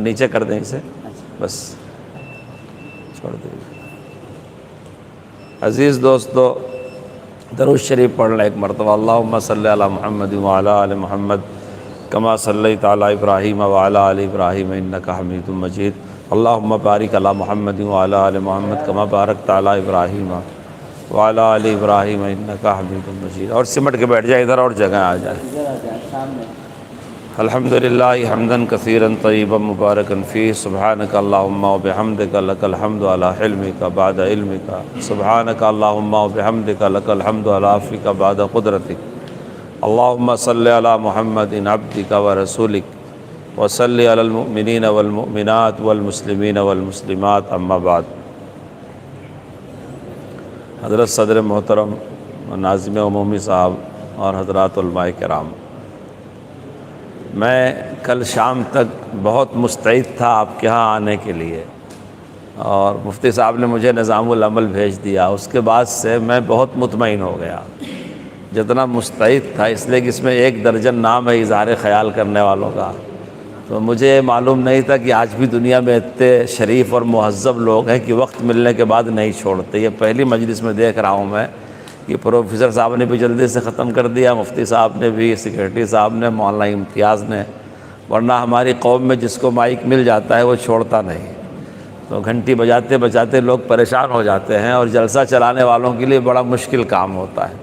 نیچے کر دیں اسے، بس چھوڑ دیں۔ عزیز دوستو، درود شریف پڑھ لیں ایک مرتبہ۔ اللہم صلی علی محمد وعلی آل محمد کما صلیت علی ابراہیم وعلی آل ابراہیم انک حمید مجید۔ اللہم بارک علی محمد وعلی آل محمد کما بارکت علی ابراہیم وعلی آل ابراہیم انک حمید مجید۔ اور سمٹ کے بیٹھ جائے، ادھر اور جگہ آ جائے۔ الحمدللہ حمداً کثیراً طیباً مبارکاً فیہ، سبحانک اللہم وبحمدک لک الحمد علی حلمک بعد علمک، سبحانک اللہم وبحمدک لک الحمد علی عفوک بعد قدرتک۔ اللہم صلی علی محمد عبدک ورسولک وصلی علی المؤمنین والمؤمنات والمسلمین والمسلمات، اما بعد۔ حضرت صدر محترم ناظم عمومی صاحب اور حضرات علماء کرام، میں کل شام تک بہت مستعد تھا آپ کے ہاں آنے کے لیے، اور مفتی صاحب نے مجھے نظام العمل بھیج دیا۔ اس کے بعد سے میں بہت مطمئن ہو گیا، جتنا مستعد تھا، اس لیے کہ اس میں 1 درجن نام ہے اظہار خیال کرنے والوں کا۔ تو مجھے معلوم نہیں تھا کہ آج بھی دنیا میں اتنے شریف اور مہذب لوگ ہیں کہ وقت ملنے کے بعد نہیں چھوڑتے۔ یہ پہلی مجلس میں دیکھ رہا ہوں میں کہ پروفیسر صاحب نے بھی جلدی سے ختم کر دیا، مفتی صاحب نے بھی، سیکریٹری صاحب نے، مولانا امتیاز نے، ورنہ ہماری قوم میں جس کو مائک مل جاتا ہے وہ چھوڑتا نہیں۔ تو گھنٹی بجاتے بجاتے لوگ پریشان ہو جاتے ہیں، اور جلسہ چلانے والوں کے لیے بڑا مشکل کام ہوتا ہے۔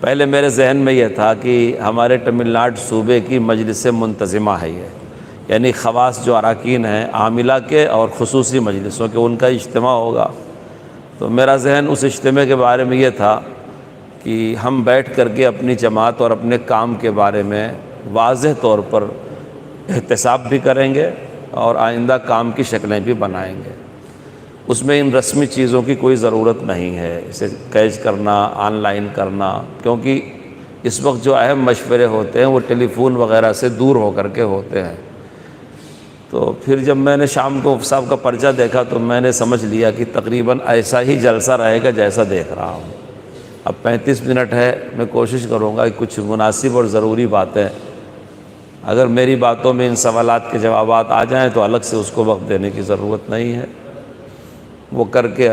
پہلے میرے ذہن میں یہ تھا کہ ہمارے تمل ناڈو صوبے کی مجلس منتظمہ ہے یہ، یعنی خواص جو اراکین ہیں عاملہ کے اور خصوصی مجلسوں کے، ان کا اجتماع ہوگا۔ تو میرا ذہن اس اجتماع کے بارے میں یہ تھا کہ ہم بیٹھ کر کے اپنی جماعت اور اپنے کام کے بارے میں واضح طور پر احتساب بھی کریں گے اور آئندہ کام کی شکلیں بھی بنائیں گے۔ اس میں ان رسمی چیزوں کی کوئی ضرورت نہیں ہے، اسے کیچ کرنا، آن لائن کرنا، کیونکہ اس وقت جو اہم مشورے ہوتے ہیں وہ ٹیلی فون وغیرہ سے دور ہو کر کے ہوتے ہیں۔ تو پھر جب میں نے شام کو مفتی صاحب کا پرچہ دیکھا تو میں نے سمجھ لیا کہ تقریباً ایسا ہی جلسہ رہے گا جیسا دیکھ رہا ہوں۔ اب 35 منٹ ہے، میں کوشش کروں گا کہ کچھ مناسب اور ضروری باتیں، اگر میری باتوں میں ان سوالات کے جوابات آ جائیں تو الگ سے اس کو وقت دینے کی ضرورت نہیں ہے، وہ کر کے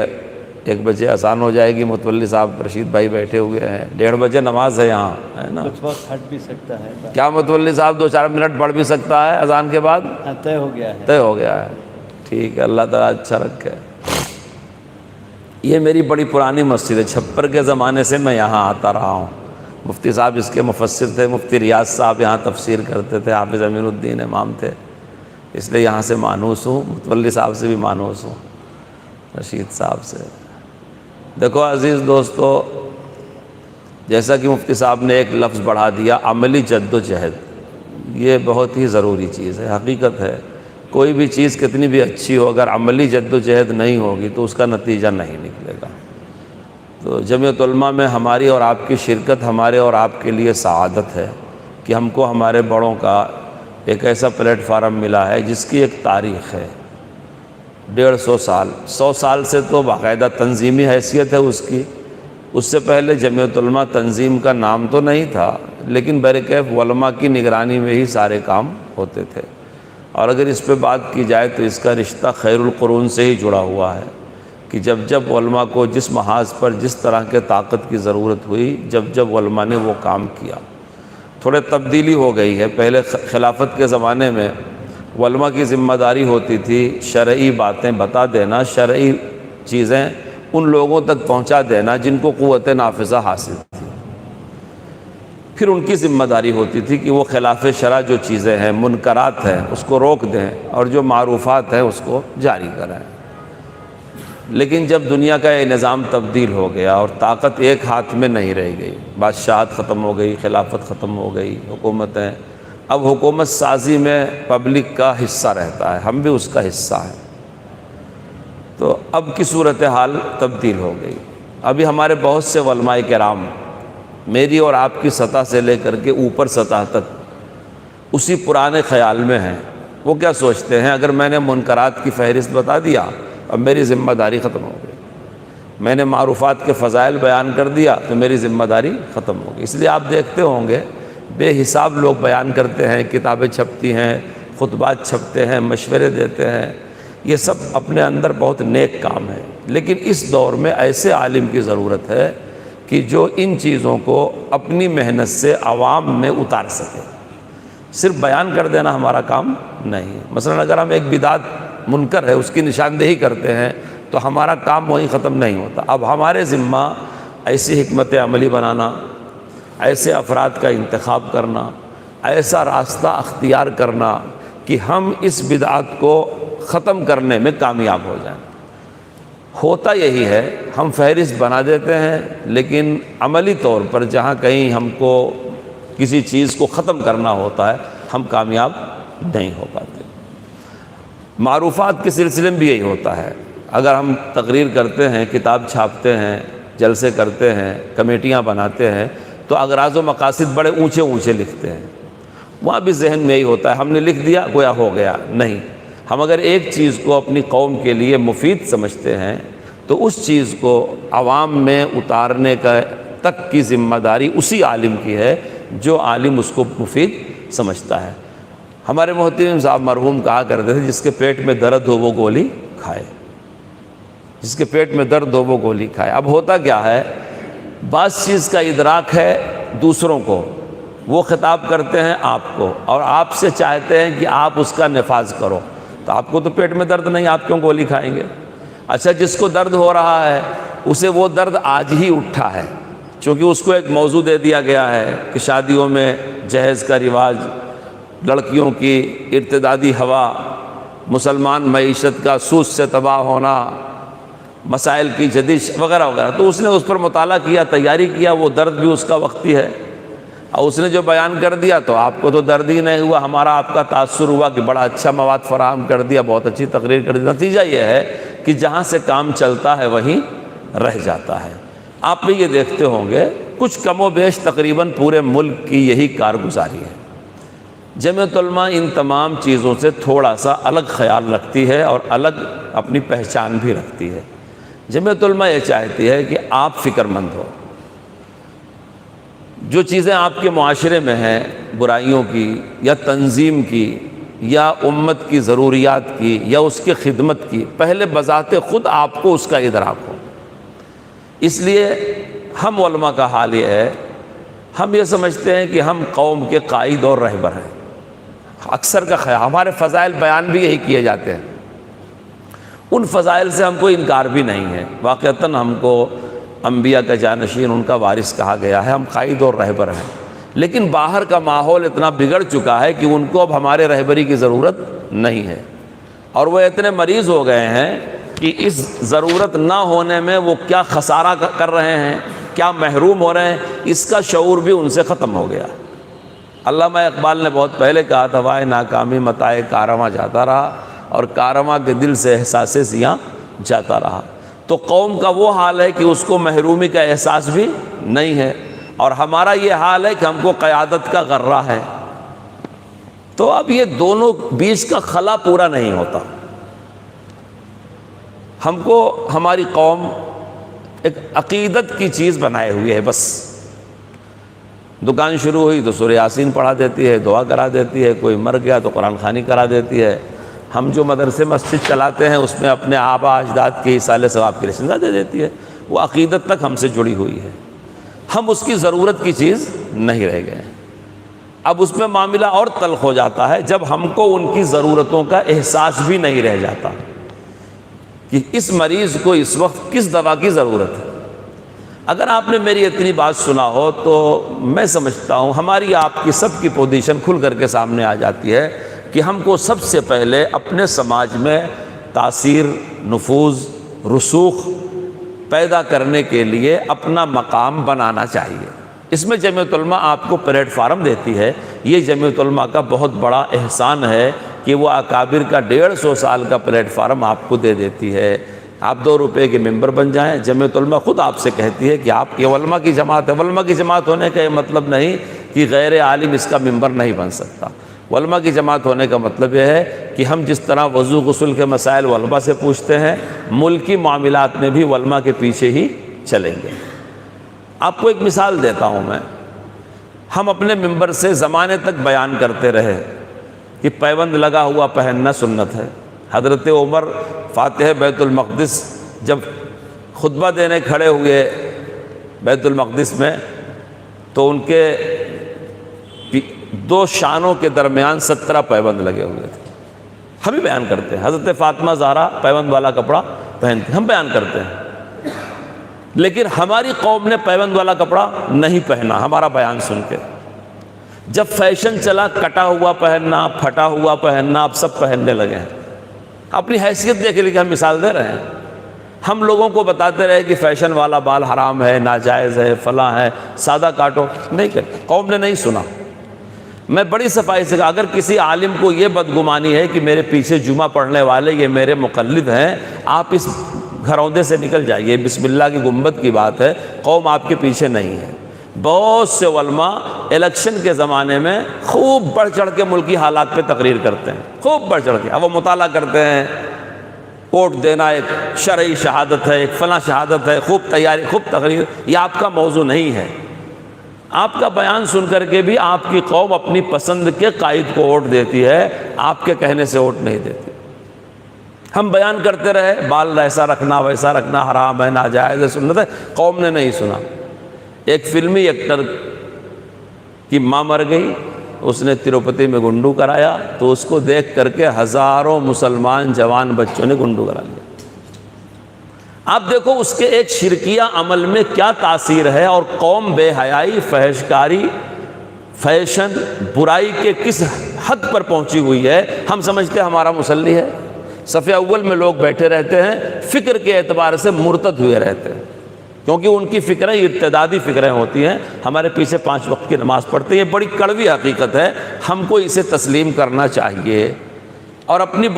1 بجے اذان ہو جائے گی۔ متولی صاحب رشید بھائی بیٹھے ہوئے ہیں، 1:30 بجے نماز ہے یہاں، ہے نا؟ کچھ وقت ہٹ بھی سکتا ہے کیا متولی صاحب 2-4 منٹ پڑھ بھی سکتا ہے اذان کے بعد؟ طے ہو گیا ہے، طے ہو گیا ہے، ٹھیک ہے، اللہ تعالیٰ اچھا رکھے۔ یہ میری بڑی پرانی مسجد ہے، 56 کے زمانے سے میں یہاں آتا رہا ہوں۔ مفتی صاحب اس کے مفسر تھے، مفتی ریاض صاحب یہاں تفسیر کرتے تھے، حافظ امین الدین امام تھے، اس لیے یہاں سے مانوس ہوں، متولی صاحب سے بھی مانوس ہوں، رشید صاحب سے۔ دیکھو عزیز دوستو، جیسا کہ مفتی صاحب نے ایک لفظ بڑھا دیا، عملی جد و جہد، یہ بہت ہی ضروری چیز ہے، حقیقت ہے۔ کوئی بھی چیز کتنی بھی اچھی ہو، اگر عملی جد و جہد نہیں ہوگی تو اس کا نتیجہ نہیں نکلے گا۔ تو جمعیت علماء میں ہماری اور آپ کی شرکت ہمارے اور آپ کے لیے سعادت ہے کہ ہم کو ہمارے بڑوں کا ایک ایسا پلیٹ فارم ملا ہے جس کی ایک تاریخ ہے، 150 سال، 100 سال سے تو باقاعدہ تنظیمی حیثیت ہے اس کی۔ اس سے پہلے جمعیت علماء تنظیم کا نام تو نہیں تھا، لیکن بہرکیف علماء کی نگرانی میں ہی سارے کام ہوتے تھے۔ اور اگر اس پہ بات کی جائے تو اس کا رشتہ خیر القرون سے ہی جڑا ہوا ہے کہ جب جب علماء کو جس محاذ پر جس طرح کے طاقت کی ضرورت ہوئی، جب علماء نے وہ کام کیا۔ تھوڑے تبدیلی ہو گئی ہے، پہلے خلافت کے زمانے میں علماء کی ذمہ داری ہوتی تھی شرعی باتیں بتا دینا، شرعی چیزیں ان لوگوں تک پہنچا دینا جن کو قوت نافذہ حاصل تھی۔ پھر ان کی ذمہ داری ہوتی تھی کہ وہ خلاف شرع جو چیزیں ہیں، منکرات ہیں، اس کو روک دیں، اور جو معروفات ہیں اس کو جاری کریں۔ لیکن جب دنیا کا یہ نظام تبدیل ہو گیا اور طاقت ایک ہاتھ میں نہیں رہ گئی، بادشاہت ختم ہو گئی، خلافت ختم ہو گئی، حکومتیں، اب حکومت سازی میں پبلک کا حصہ رہتا ہے، ہم بھی اس کا حصہ ہیں۔ تو اب کی صورتحال تبدیل ہو گئی۔ ابھی ہمارے بہت سے علماء کرام میری اور آپ کی سطح سے لے کر کے اوپر سطح تک اسی پرانے خیال میں ہیں۔ وہ کیا سوچتے ہیں، اگر میں نے منکرات کی فہرست بتا دیا اب میری ذمہ داری ختم ہو گئی، میں نے معروفات کے فضائل بیان کر دیا تو میری ذمہ داری ختم ہو گئی۔ اس لیے آپ دیکھتے ہوں گے بے حساب لوگ بیان کرتے ہیں، کتابیں چھپتی ہیں، خطبات چھپتے ہیں، مشورے دیتے ہیں، یہ سب اپنے اندر بہت نیک کام ہے، لیکن اس دور میں ایسے عالم کی ضرورت ہے کہ جو ان چیزوں کو اپنی محنت سے عوام میں اتار سکے۔ صرف بیان کر دینا ہمارا کام نہیں ہے۔ مثلا اگر ہم ایک بدعت منکر ہے اس کی نشاندہی کرتے ہیں تو ہمارا کام وہیں ختم نہیں ہوتا، اب ہمارے ذمہ ایسی حکمت عملی بنانا، ایسے افراد کا انتخاب کرنا، ایسا راستہ اختیار کرنا کہ ہم اس بدعت کو ختم کرنے میں کامیاب ہو جائیں۔ ہوتا یہی ہے، ہم فہرست بنا دیتے ہیں لیکن عملی طور پر جہاں کہیں ہم کو کسی چیز کو ختم کرنا ہوتا ہے ہم کامیاب نہیں ہو پاتے۔ معروفات کے سلسلے میں بھی یہی ہوتا ہے، اگر ہم تقریر کرتے ہیں، کتاب چھاپتے ہیں، جلسے کرتے ہیں، کمیٹیاں بناتے ہیں تو اغراض و مقاصد بڑے اونچے اونچے لکھتے ہیں، وہاں بھی ذہن میں یہی ہوتا ہے ہم نے لکھ دیا گویا ہو گیا، نہیں۔ ہم اگر ایک چیز کو اپنی قوم کے لیے مفید سمجھتے ہیں تو اس چیز کو عوام میں اتارنے کا تک کی ذمہ داری اسی عالم کی ہے جو عالم اس کو مفید سمجھتا ہے۔ ہمارے محترم صاحب مرحوم کہا کرتے تھے جس کے پیٹ میں درد ہو وہ گولی کھائے، جس کے پیٹ میں درد ہو وہ گولی کھائے۔ اب ہوتا کیا ہے، بعض چیز کا ادراک ہے دوسروں کو، وہ خطاب کرتے ہیں آپ کو اور آپ سے چاہتے ہیں کہ آپ اس کا نفاذ کرو، تو آپ کو تو پیٹ میں درد نہیں، آپ کیوں گولی کھائیں گے؟ اچھا جس کو درد ہو رہا ہے اسے وہ درد آج ہی اٹھا ہے، چونکہ اس کو ایک موضوع دے دیا گیا ہے کہ شادیوں میں جہیز کا رواج، لڑکیوں کی ارتدادی ہوا، مسلمان معیشت کا سود سے تباہ ہونا، مسائل کی جدید وغیرہ وغیرہ، تو اس نے اس پر مطالعہ کیا، تیاری کیا، وہ درد بھی اس کا وقتی ہے، اور اس نے جو بیان کر دیا تو آپ کو تو درد ہی نہیں ہوا، ہمارا آپ کا تاثر ہوا کہ بڑا اچھا مواد فراہم کر دیا، بہت اچھی تقریر کر دی۔ نتیجہ یہ ہے کہ جہاں سے کام چلتا ہے وہیں رہ جاتا ہے۔ آپ بھی یہ دیکھتے ہوں گے کچھ کم و بیش تقریباً پورے ملک کی یہی کارگزاری ہے۔ جمعیت علماء ان تمام چیزوں سے تھوڑا سا الگ خیال رکھتی ہے اور الگ اپنی پہچان بھی رکھتی ہے۔ جمعیت علماء یہ چاہتی ہے کہ آپ فکر مند ہو، جو چیزیں آپ کے معاشرے میں ہیں برائیوں کی یا تنظیم کی یا امت کی ضروریات کی یا اس کی خدمت کی، پہلے بذات خود آپ کو اس کا ادراک ہو۔ اس لیے ہم علماء کا حال یہ ہے، ہم یہ سمجھتے ہیں کہ ہم قوم کے قائد اور رہبر ہیں۔ اکثر کا خیال، ہمارے فضائل بیان بھی یہی کیے جاتے ہیں، ان فضائل سے ہم کو انکار بھی نہیں ہے، واقعتاً ہم کو انبیاء کا جانشین، ان کا وارث کہا گیا ہے، ہم قائد اور رہبر ہیں، لیکن باہر کا ماحول اتنا بگڑ چکا ہے کہ ان کو اب ہمارے رہبری کی ضرورت نہیں ہے، اور وہ اتنے مریض ہو گئے ہیں کہ اس ضرورت نہ ہونے میں وہ کیا خسارہ کر رہے ہیں، کیا محروم ہو رہے ہیں، اس کا شعور بھی ان سے ختم ہو گیا۔ علامہ اقبال نے بہت پہلے کہا تھا، وائے ناکامی متائے کارواں جاتا رہا، اور کارواں کے دل سے احساس سیاں جاتا رہا۔ تو قوم کا وہ حال ہے کہ اس کو محرومی کا احساس بھی نہیں ہے، اور ہمارا یہ حال ہے کہ ہم کو قیادت کا غرہ ہے۔ تو اب یہ دونوں بیچ کا خلا پورا نہیں ہوتا۔ ہم کو ہماری قوم ایک عقیدت کی چیز بنائے ہوئی ہے، بس دکان شروع ہوئی تو سورہ یاسین پڑھا دیتی ہے، دعا کرا دیتی ہے، کوئی مر گیا تو قرآن خوانی کرا دیتی ہے، ہم جو مدرسے مسجد چلاتے ہیں اس میں اپنے آبا اجداد کے اصالہ ثواب کی رسندہ دے دیتی ہے، وہ عقیدت تک ہم سے جڑی ہوئی ہے، ہم اس کی ضرورت کی چیز نہیں رہ گئے۔ اب اس میں معاملہ اور تلخ ہو جاتا ہے جب ہم کو ان کی ضرورتوں کا احساس بھی نہیں رہ جاتا کہ اس مریض کو اس وقت کس دوا کی ضرورت ہے۔ اگر آپ نے میری اتنی بات سنا ہو تو میں سمجھتا ہوں ہماری آپ کی سب کی پوزیشن کھل کر کے سامنے آ جاتی ہے کہ ہم کو سب سے پہلے اپنے سماج میں تاثیر، نفوذ، رسوخ پیدا کرنے کے لیے اپنا مقام بنانا چاہیے۔ اس میں جمعیت علماء آپ کو پلیٹ فارم دیتی ہے، یہ جمعیت علماء کا بہت بڑا احسان ہے کہ وہ اکابر کا 150 سال کا پلیٹ فارم آپ کو دے دیتی ہے۔ آپ 2 روپے کے ممبر بن جائیں، جمعیت علماء خود آپ سے کہتی ہے کہ آپ یہ علماء کی جماعت ہے۔ علماء کی جماعت ہونے کا یہ مطلب نہیں کہ غیر عالم اس کا ممبر نہیں بن سکتا۔ علماء کی جماعت ہونے کا مطلب یہ ہے کہ ہم جس طرح وضو غسل کے مسائل علماء سے پوچھتے ہیں، ملکی معاملات میں بھی علماء کے پیچھے ہی چلیں گے۔ آپ کو ایک مثال دیتا ہوں میں، ہم اپنے ممبر سے زمانے تک بیان کرتے رہے کہ پیوند لگا ہوا پہننا سنت ہے۔ حضرت عمر فاتح بیت المقدس جب خطبہ دینے کھڑے ہوئے بیت المقدس میں تو ان کے دو شانوں کے درمیان 17 پیوند لگے ہوئے تھے۔ ہم بھی بیان کرتے ہیں، حضرت فاطمہ زہرا پیوند والا کپڑا پہنتے، ہم بیان کرتے ہیں، لیکن ہماری قوم نے پیوند والا کپڑا نہیں پہنا ہمارا بیان سن کے۔ جب فیشن چلا کٹا ہوا پہننا، پھٹا ہوا پہننا، اب سب پہننے لگے ہیں۔ اپنی حیثیت دیکھ لیے کہ ہم مثال دے رہے ہیں، ہم لوگوں کو بتاتے رہے کہ فیشن والا بال حرام ہے، ناجائز ہے، فلاں ہے، سادہ کاٹو، نہیں کرتے، قوم نے نہیں سنا۔ میں بڑی صفائی سے کہا اگر کسی عالم کو یہ بدگمانی ہے کہ میرے پیچھے جمعہ پڑھنے والے یہ میرے مقلد ہیں، آپ اس گھروندے سے نکل جائیے، بسم اللہ کی گنبد کی بات ہے، قوم آپ کے پیچھے نہیں ہے۔ بہت سے علماء الیکشن کے زمانے میں خوب بڑھ چڑھ کے ملکی حالات پہ تقریر کرتے ہیں، خوب بڑھ چڑھ کے، اب وہ مطالعہ کرتے ہیں، ووٹ دینا ایک شرعی شہادت ہے، ایک فلاں شہادت ہے، خوب تیاری، خوب تقریر۔ یہ آپ کا موضوع نہیں ہے۔ آپ کا بیان سن کر کے بھی آپ کی قوم اپنی پسند کے قائد کو ووٹ دیتی ہے، آپ کے کہنے سے ووٹ نہیں دیتی۔ ہم بیان کرتے رہے بال ایسا رکھنا ویسا رکھنا حرام ہے، ناجائز ہے، سنت ہے، قوم نے نہیں سنا۔ ایک فلمی ایکٹر کی ماں مر گئی، اس نے تروپتی میں گنڈو کرایا تو اس کو دیکھ کر کے ہزاروں مسلمان جوان بچوں نے گنڈو کرا لیا۔ آپ دیکھو اس کے ایک شرکیہ عمل میں کیا تاثیر ہے، اور قوم بے حیائی، فحش کاری، فیشن، برائی کے کس حد پر پہنچی ہوئی ہے۔ ہم سمجھتے ہیں ہمارا مسلی ہے، صف اول میں لوگ بیٹھے رہتے ہیں، فکر کے اعتبار سے مرتد ہوئے رہتے ہیں، کیونکہ ان کی فکریں ارتدادی فکریں ہوتی ہیں۔ ہمارے پیچھے 5 وقت کی نماز پڑھتے ہیں، یہ بڑی کڑوی حقیقت ہے، ہم کو اسے تسلیم کرنا چاہیے اور اپنی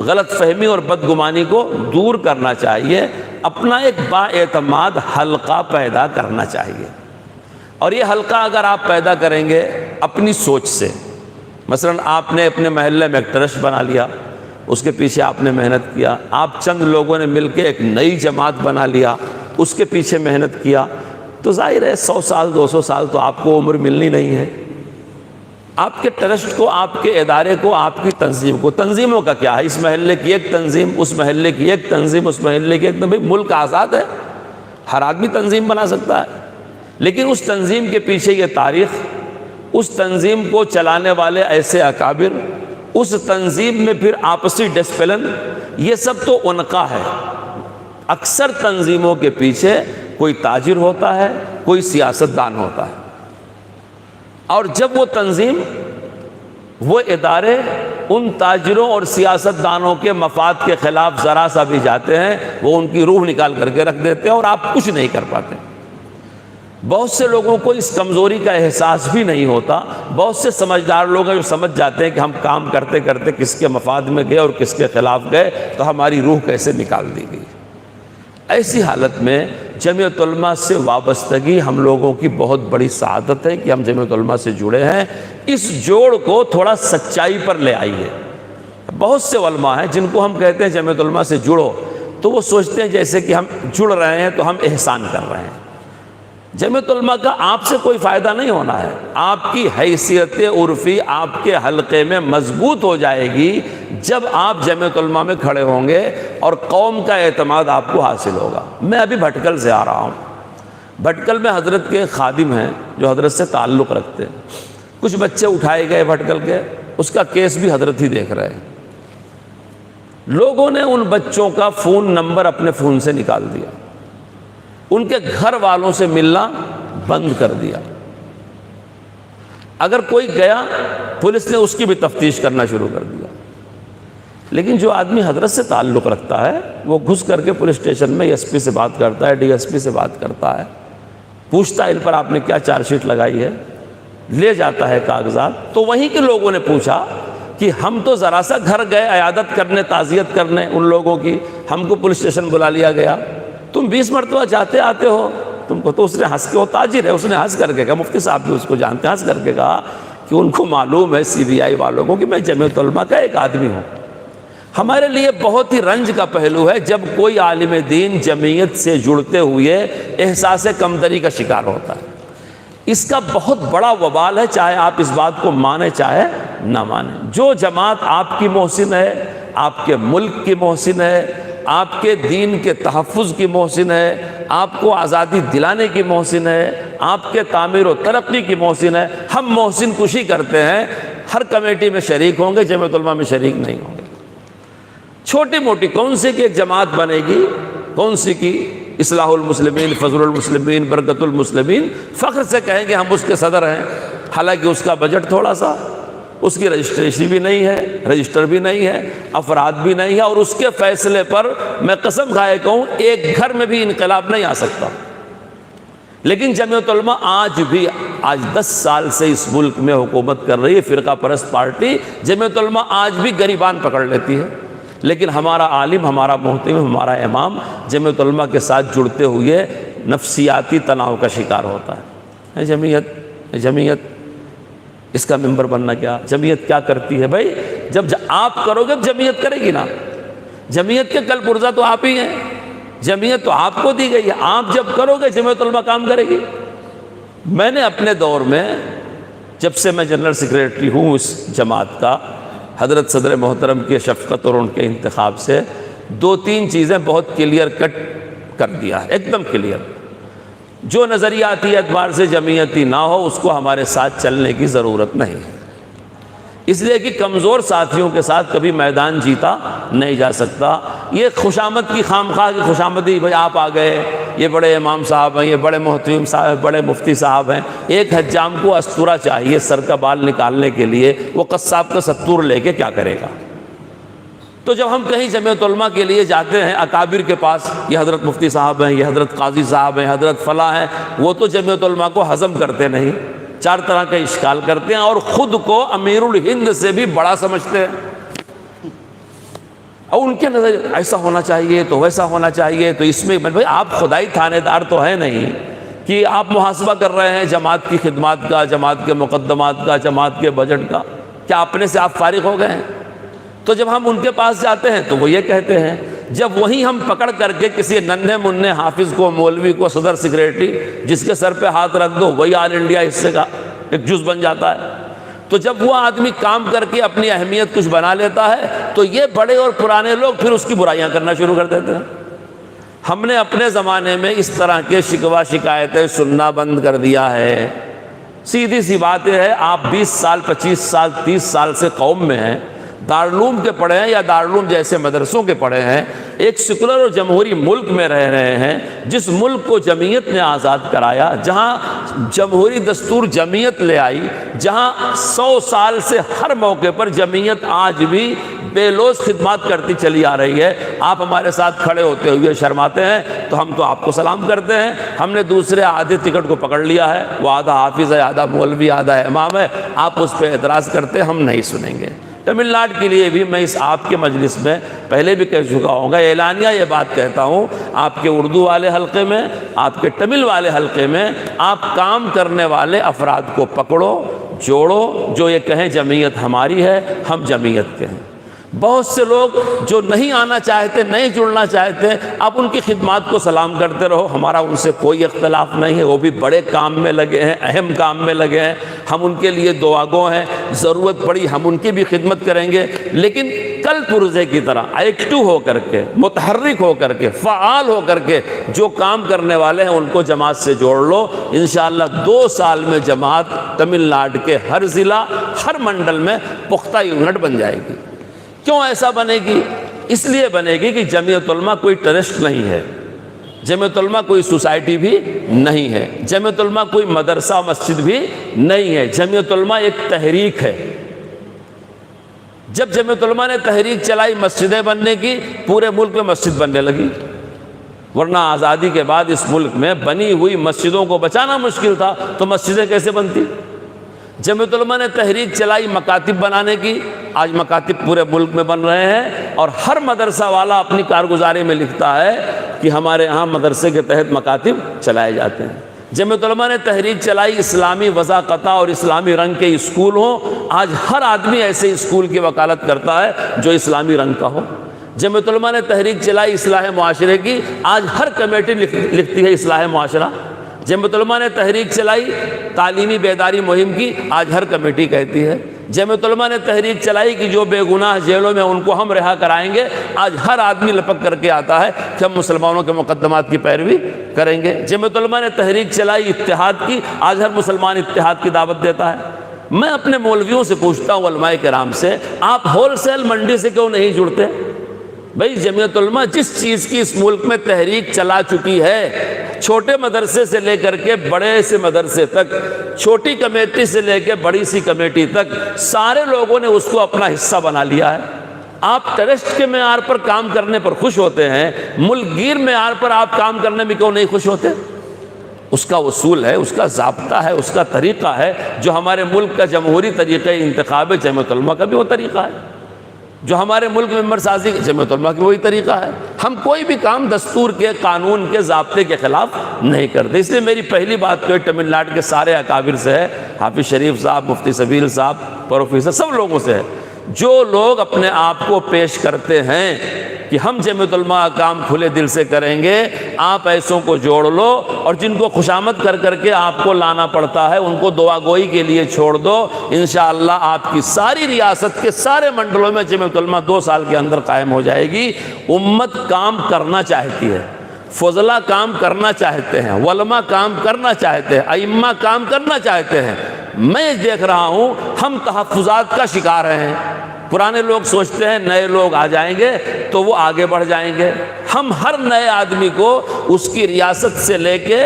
غلط فہمی اور بدگمانی کو دور کرنا چاہیے، اپنا ایک با اعتماد حلقہ پیدا کرنا چاہیے۔ اور یہ حلقہ اگر آپ پیدا کریں گے اپنی سوچ سے، مثلا آپ نے اپنے محلے میں ایک ٹرسٹ بنا لیا، اس کے پیچھے آپ نے محنت کیا، آپ چند لوگوں نے مل کے ایک نئی جماعت بنا لیا، اس کے پیچھے محنت کیا، تو ظاہر ہے 100 سال 200 سال تو آپ کو عمر ملنی نہیں ہے۔ آپ کے ٹرسٹ کو، آپ کے ادارے کو، آپ کی تنظیم کو، تنظیموں کا کیا ہے، اس محلے کی ایک تنظیم، اس محلے کی ایک تنظیم، اس محلے کی ایک تنظیم، ملک آزاد ہے، ہر آدمی تنظیم بنا سکتا ہے، لیکن اس تنظیم کے پیچھے یہ تاریخ، اس تنظیم کو چلانے والے ایسے اکابر، اس تنظیم میں پھر آپسی ڈسپلن، یہ سب تو عنقا ہے۔ اکثر تنظیموں کے پیچھے کوئی تاجر ہوتا ہے، کوئی سیاستدان ہوتا ہے، اور جب وہ تنظیم، وہ ادارے ان تاجروں اور سیاستدانوں کے مفاد کے خلاف ذرا سا بھی جاتے ہیں، وہ ان کی روح نکال کر کے رکھ دیتے ہیں اور آپ کچھ نہیں کر پاتے۔ بہت سے لوگوں کو اس کمزوری کا احساس بھی نہیں ہوتا، بہت سے سمجھدار لوگ ہیں جو سمجھ جاتے ہیں کہ ہم کام کرتے کرتے کس کے مفاد میں گئے اور کس کے خلاف گئے تو ہماری روح کیسے نکال دی گئی۔ ایسی حالت میں جمعیت علماء سے وابستگی ہم لوگوں کی بہت بڑی سعادت ہے کہ ہم جمعیت علماء سے جڑے ہیں۔ اس جوڑ کو تھوڑا سچائی پر لے آئیے۔ بہت سے علماء ہیں جن کو ہم کہتے ہیں جمعیت علماء سے جڑو، تو وہ سوچتے ہیں جیسے کہ ہم جڑ رہے ہیں تو ہم احسان کر رہے ہیں۔ جمعیت علماء کا آپ سے کوئی فائدہ نہیں ہونا ہے، آپ کی حیثیت عرفی آپ کے حلقے میں مضبوط ہو جائے گی جب آپ جمعیت علماء میں کھڑے ہوں گے اور قوم کا اعتماد آپ کو حاصل ہوگا۔ میں ابھی بھٹکل سے آ رہا ہوں، بھٹکل میں حضرت کے خادم ہیں جو حضرت سے تعلق رکھتے ہیں، کچھ بچے اٹھائے گئے بھٹکل کے، اس کا کیس بھی حضرت ہی دیکھ رہے ہیں۔ لوگوں نے ان بچوں کا فون نمبر اپنے فون سے نکال دیا، ان کے گھر والوں سے ملنا بند کر دیا۔ اگر کوئی گیا پولیس نے اس کی بھی تفتیش کرنا شروع کر دیا۔ لیکن جو آدمی حضرت سے تعلق رکھتا ہے وہ گھس کر کے پولیس اسٹیشن میں ایس پی سے بات کرتا ہے، ڈی ایس پی سے بات کرتا ہے، پوچھتا ہے ان پر آپ نے کیا چارج شیٹ لگائی ہے، لے جاتا ہے کاغذات۔ تو وہیں کے لوگوں نے پوچھا کہ ہم تو ذرا سا گھر گئے عیادت کرنے، تعزیت کرنے ان لوگوں کی، ہم کو پولیس اسٹیشن بلا لیا گیا، تم 20 مرتبہ جاتے آتے ہو تم کو۔ تو اس نے ہنس کے، وہ تاجر ہے، اس نے ہنس کر کے کہا، مفتی صاحب بھی اس کو جانتے ہیں، ہنس کر کے کہا کہ ان کو معلوم ہے CBI والوں کو کہ میں جمعیت علماء کا ایک آدمی ہوں۔ ہمارے لیے بہت ہی رنج کا پہلو ہے جب کوئی عالم دین جمعیت سے جڑتے ہوئے احساس کمتری کا شکار ہوتا ہے۔ اس کا بہت بڑا وبال ہے، چاہے آپ اس بات کو مانیں چاہے نہ مانیں۔ جو جماعت آپ کی محسن ہے، آپ کے ملک کی محسن ہے، آپ کے دین کے تحفظ کی محسن ہے، آپ کو آزادی دلانے کی محسن ہے، آپ کے تعمیر و ترقی کی محسن ہے، ہم محسن کشی کرتے ہیں، ہر کمیٹی میں شریک ہوں گے، جمعیت علماء میں شریک نہیں ہوں گے۔ چھوٹی موٹی کون سی کی ایک جماعت بنے گی، کون سی کی اصلاح المسلمین، فضل المسلمین، برکت المسلمین، فخر سے کہیں گے ہم اس کے صدر ہیں، حالانکہ اس کا بجٹ تھوڑا سا، اس کی رجسٹریشن بھی نہیں ہے، رجسٹر بھی نہیں ہے، افراد بھی نہیں ہے، اور اس کے فیصلے پر میں قسم کھائے کہوں ایک گھر میں بھی انقلاب نہیں آ سکتا۔ لیکن جمعیت علماء آج 10 سال سے اس ملک میں حکومت کر رہی ہے، فرقہ پرست پارٹی جمعیت علماء آج بھی گریبان پکڑ لیتی ہے، لیکن ہمارا عالم، ہمارا محتم، ہمارا امام جمعیت علماء کے ساتھ جڑتے ہوئے نفسیاتی تناؤ کا شکار ہوتا ہے۔ جمعیت اس کا ممبر بننا کیا، جمعیت کیا کرتی ہے؟ بھائی جب آپ کرو گے جمعیت کرے گی نا، جمعیت کے کل پرزہ تو آپ ہی ہیں، جمعیت تو آپ کو دی گئی ہے، آپ جب کرو گے جمعیت علماء کام کرے گی۔ میں نے اپنے دور میں، جب سے میں جنرل سیکریٹری ہوں اس جماعت کا، حضرت صدر محترم کی شفقت اور ان کے انتخاب سے 2-3 چیزیں بہت کلیئر کٹ کر دیا ہے، ایک دم کلیئر۔ جو نظریاتی اعتبار سے جمعیتی نہ ہو اس کو ہمارے ساتھ چلنے کی ضرورت نہیں، اس لیے کہ کمزور ساتھیوں کے ساتھ کبھی میدان جیتا نہیں جا سکتا۔ یہ خوشامد کی خامخواہ کی خوشامدی، بھائی آپ آ گئے، یہ بڑے امام صاحب ہیں، یہ بڑے محترم صاحب، بڑے مفتی صاحب ہیں۔ ایک حجام کو استورا چاہیے سر کا بال نکالنے کے لیے، وہ قصاب کا ستور لے کے کیا کرے گا؟ تو جب ہم کہیں جمعیت علماء کے لیے جاتے ہیں اکابر کے پاس، یہ حضرت مفتی صاحب ہیں، یہ حضرت قاضی صاحب ہیں، حضرت فلاں ہیں، وہ تو جمعیت علماء کو ہضم کرتے نہیں، 4 طرح کا اشکال کرتے ہیں اور خود کو امیر الہند سے بھی بڑا سمجھتے ہیں، اور ان کے نظر ایسا ہونا چاہیے تو ویسا ہونا چاہیے۔ تو اس میں بھائی آپ خدائی تھانے دار تو ہے نہیں کہ آپ محاسبہ کر رہے ہیں جماعت کی خدمات کا، جماعت کے مقدمات کا، جماعت کے بجٹ کا، کیا اپنے سے آپ فارغ ہو گئے ہیں؟ تو جب ہم ان کے پاس جاتے ہیں تو وہ یہ کہتے ہیں، جب وہیں ہم پکڑ کر کے کسی ننھے منھے حافظ کو، مولوی کو، صدر سیکریٹری جس کے سر پہ ہاتھ رکھ دو وہی آل انڈیا حصے کا ایک جز بن جاتا ہے، تو جب وہ آدمی کام کر کے اپنی اہمیت کچھ بنا لیتا ہے تو یہ بڑے اور پرانے لوگ پھر اس کی برائیاں کرنا شروع کر دیتے ہیں۔ ہم نے اپنے زمانے میں اس طرح کے شکوہ شکایتیں سننا بند کر دیا ہے۔ سیدھی سی بات یہ ہے، آپ 20 سال 25 سال 30 سال سے قوم میں ہیں، دارالعلوم کے پڑھے ہیں یا دارالعلوم جیسے مدرسوں کے پڑھے ہیں، ایک سیکولر اور جمہوری ملک میں رہ رہے ہیں، جس ملک کو جمعیت نے آزاد کرایا، جہاں جمہوری دستور جمعیت لے آئی، جہاں 100 سال سے ہر موقع پر جمعیت آج بھی بے لوث خدمات کرتی چلی آ رہی ہے۔ آپ ہمارے ساتھ کھڑے ہوتے ہوئے شرماتے ہیں تو ہم تو آپ کو سلام کرتے ہیں۔ ہم نے دوسرے آدھے ٹکٹ کو پکڑ لیا ہے، وہ آدھا حافظ ہے، آدھا مولوی، آدھا امام ہے، آپ اس پہ اعتراض کرتے، ہم نہیں سنیں گے۔ تمل ناڈو کے لیے بھی میں اس آپ کے مجلس میں پہلے بھی کہہ چکا ہوں گا، اعلانیہ یہ بات کہتا ہوں، آپ کے اردو والے حلقے میں، آپ کے تمل والے حلقے میں آپ کام کرنے والے افراد کو پکڑو، جوڑو، جو یہ کہیں جمعیت ہماری ہے، ہم جمعیت کے ہیں۔ بہت سے لوگ جو نہیں آنا چاہتے، نہیں جڑنا چاہتے، آپ ان کی خدمات کو سلام کرتے رہو، ہمارا ان سے کوئی اختلاف نہیں ہے، وہ بھی بڑے کام میں لگے ہیں، اہم کام میں لگے ہیں، ہم ان کے لیے دعا گو ہیں، ضرورت پڑی ہم ان کی بھی خدمت کریں گے، لیکن کل پرزے کی طرح ایکٹیو ہو کر کے، متحرک ہو کر کے، فعال ہو کر کے جو کام کرنے والے ہیں ان کو جماعت سے جوڑ لو۔ انشاءاللہ 2 سال میں جماعت تمل ناڈو کے ہر ضلع، ہر منڈل میں پختہ یونٹ بن جائے گی۔ کیوں ایسا بنے گی؟ اس لیے بنے گی کہ جمعیت علماء کوئی ٹرسٹ نہیں ہے، جمعیت علماء کوئی سوسائٹی بھی نہیں ہے، جمعیت علماء کوئی مدرسہ مسجد بھی نہیں ہے، جمعیت علماء ایک تحریک ہے۔ جب جمعیت علماء نے تحریک چلائی مسجدیں بننے کی، پورے ملک میں مسجد بننے لگی، ورنہ آزادی کے بعد اس ملک میں بنی ہوئی مسجدوں کو بچانا مشکل تھا تو مسجدیں کیسے بنتی؟ جمعیت علماء نے تحریک چلائی مکاتب بنانے کی، آج مکاتب پورے ملک میں بن رہے ہیں، اور ہر مدرسہ والا اپنی کارگزاری میں لکھتا ہے کہ ہمارے ہاں مدرسے کے تحت مکاتب چلائے جاتے ہیں۔ جمعیت علماء نے تحریک چلائی اسلامی وضاقتہ اور اسلامی رنگ کے اسکول ہوں، آج ہر آدمی ایسے اسکول کی وکالت کرتا ہے جو اسلامی رنگ کا ہو۔ جمعیت علماء نے تحریک چلائی اصلاح معاشرے کی، آج ہر کمیٹی لکھتی ہے اصلاح معاشرہ۔ جمعیت علماء نے تحریک چلائی، تعلیمی بیداری مہم کی، آج ہر کمیٹی کہتی ہے۔ جمعیت علماء نے تحریک چلائی کہ جو بے گناہ جیلوں میں ان کو ہم رہا کرائیں گے، آج ہر آدمی لپک کر کے آتا ہے کہ ہم مسلمانوں کے مقدمات کی پیروی کریں گے۔ جمعیت علماء نے تحریک چلائی اتحاد کی، آج ہر مسلمان اتحاد کی دعوت دیتا ہے۔ میں اپنے مولویوں سے پوچھتا ہوں، علماء کرام سے، آپ ہول سیل منڈی سے کیوں نہیں جڑتے؟ بھئی جمعیت علماء جس چیز کی اس ملک میں تحریک چلا چکی ہے، چھوٹے مدرسے سے لے کر کے بڑے سے مدرسے تک، چھوٹی کمیٹی سے لے کے بڑی سی کمیٹی تک، سارے لوگوں نے اس کو اپنا حصہ بنا لیا ہے۔ آپ ٹرسٹ کے معیار پر کام کرنے پر خوش ہوتے ہیں، ملک گیر معیار پر آپ کام کرنے میں کیوں نہیں خوش ہوتے؟ اس کا اصول ہے، اس کا ضابطہ ہے، اس کا طریقہ ہے، جو ہمارے ملک کا جمہوری طریقہ انتخاب جمعیت علماء کا بھی وہ طریقہ ہے، جو ہمارے ملک میں ممبر سازی جمعیت علماء کی وہی طریقہ ہے۔ ہم کوئی بھی کام دستور کے، قانون کے، ضابطے کے خلاف نہیں کرتے۔ اس لیے میری پہلی بات تو تمل ناڈو کے سارے اکابر سے ہے، حافظ شریف صاحب، مفتی سبیل صاحب، پروفیسر، سب لوگوں سے ہے، جو لوگ اپنے آپ کو پیش کرتے ہیں کہ ہم جمعیت علماء کام کھلے دل سے کریں گے، آپ ایسوں کو جوڑ لو، اور جن کو خوشامد کر کر کے آپ کو لانا پڑتا ہے ان کو دعا گوئی کے لیے چھوڑ دو۔ انشاءاللہ آپ کی ساری ریاست کے سارے منڈلوں میں جمعیت علماء 2 سال کے اندر قائم ہو جائے گی۔ امت کام کرنا چاہتی ہے، فضلاء کام کرنا چاہتے ہیں، علماء کام کرنا چاہتے ہیں، ائمہ کام کرنا چاہتے ہیں۔ میں دیکھ رہا ہوں ہم تحفظات کا شکار ہیں۔ پرانے لوگ سوچتے ہیں نئے لوگ آ جائیں گے تو وہ آگے بڑھ جائیں گے۔ ہم ہر نئے آدمی کو اس کی ریاست سے لے کے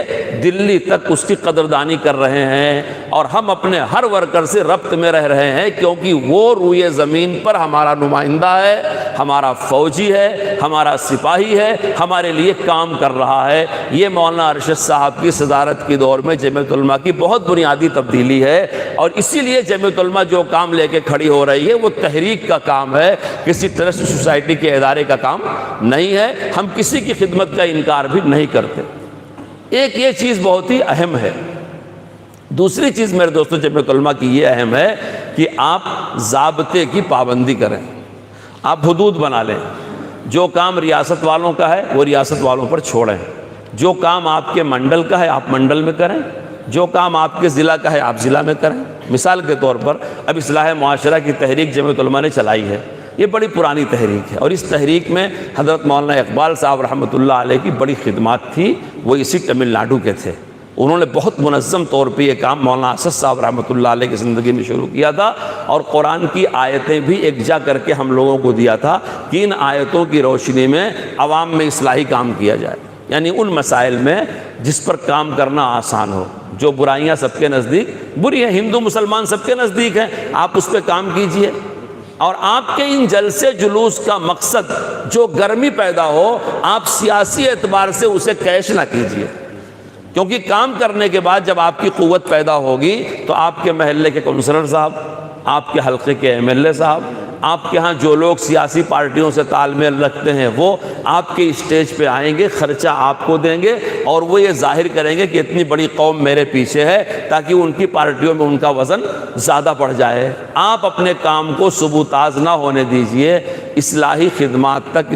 دلی تک اس کی قدردانی کر رہے ہیں، اور ہم اپنے ہر ورکر سے ربط میں رہ رہے ہیں، کیونکہ وہ روئے زمین پر ہمارا نمائندہ ہے، ہمارا فوجی ہے، ہمارا سپاہی ہے، ہمارے لیے کام کر رہا ہے۔ یہ مولانا ارشد صاحب کی صدارت کی دور میں جمعیت علماء کی بہت بنیادی تبدیلی ہے، اور اسی لیے جمعیت علماء جو کام لے کے کھڑی ہو رہی ہے وہ تحریک کا کام ہے، کسی ٹرسٹ سوسائٹی کے ادارے کا کام نہیں ہے۔ ہم کسی کی خدمت کا انکار بھی نہیں کرتے۔ ایک یہ چیز بہت ہی اہم ہے۔ دوسری چیز میرے دوستوں جمعیت علماء کی یہ اہم ہے کہ آپ ضابطے کی پابندی کریں، آپ حدود بنا لیں۔ جو کام ریاست والوں کا ہے وہ ریاست والوں پر چھوڑیں، جو کام آپ کے منڈل کا ہے آپ منڈل میں کریں، جو کام آپ کے ضلع کا ہے آپ ضلع میں کریں۔ مثال کے طور پر اب اصلاح معاشرہ کی تحریک جمعیت علماء نے چلائی ہے، یہ بڑی پرانی تحریک ہے، اور اس تحریک میں حضرت مولانا اقبال صاحب رحمۃ اللہ علیہ کی بڑی خدمات تھی، وہ اسی تمل ناڈو کے تھے۔ انہوں نے بہت منظم طور پہ یہ کام مولانا اسد صاحب رحمۃ اللہ علیہ کی زندگی میں شروع کیا تھا، اور قرآن کی آیتیں بھی یکجا کر کے ہم لوگوں کو دیا تھا کہ ان آیتوں کی روشنی میں عوام میں اصلاحی کام کیا جائے، یعنی ان مسائل میں جس پر کام کرنا آسان ہو، جو برائیاں سب کے نزدیک بری ہیں، ہندو مسلمان سب کے نزدیک ہیں، آپ اس پہ کام کیجئے۔ اور آپ کے ان جلسے جلوس کا مقصد جو گرمی پیدا ہو، آپ سیاسی اعتبار سے اسے کیش نہ کیجئے، کیونکہ کام کرنے کے بعد جب آپ کی قوت پیدا ہوگی تو آپ کے محلے کے کونسلر صاحب، آپ کے حلقے کے MLA صاحب، آپ کے ہاں جو لوگ سیاسی پارٹیوں سے تال میل رکھتے ہیں وہ آپ کے اسٹیج پہ آئیں گے، خرچہ آپ کو دیں گے، اور وہ یہ ظاہر کریں گے کہ اتنی بڑی قوم میرے پیچھے ہے، تاکہ ان کی پارٹیوں میں ان کا وزن زیادہ بڑھ جائے۔ آپ اپنے کام کو سبوتاز نہ ہونے دیجئے، اصلاحی خدمات تک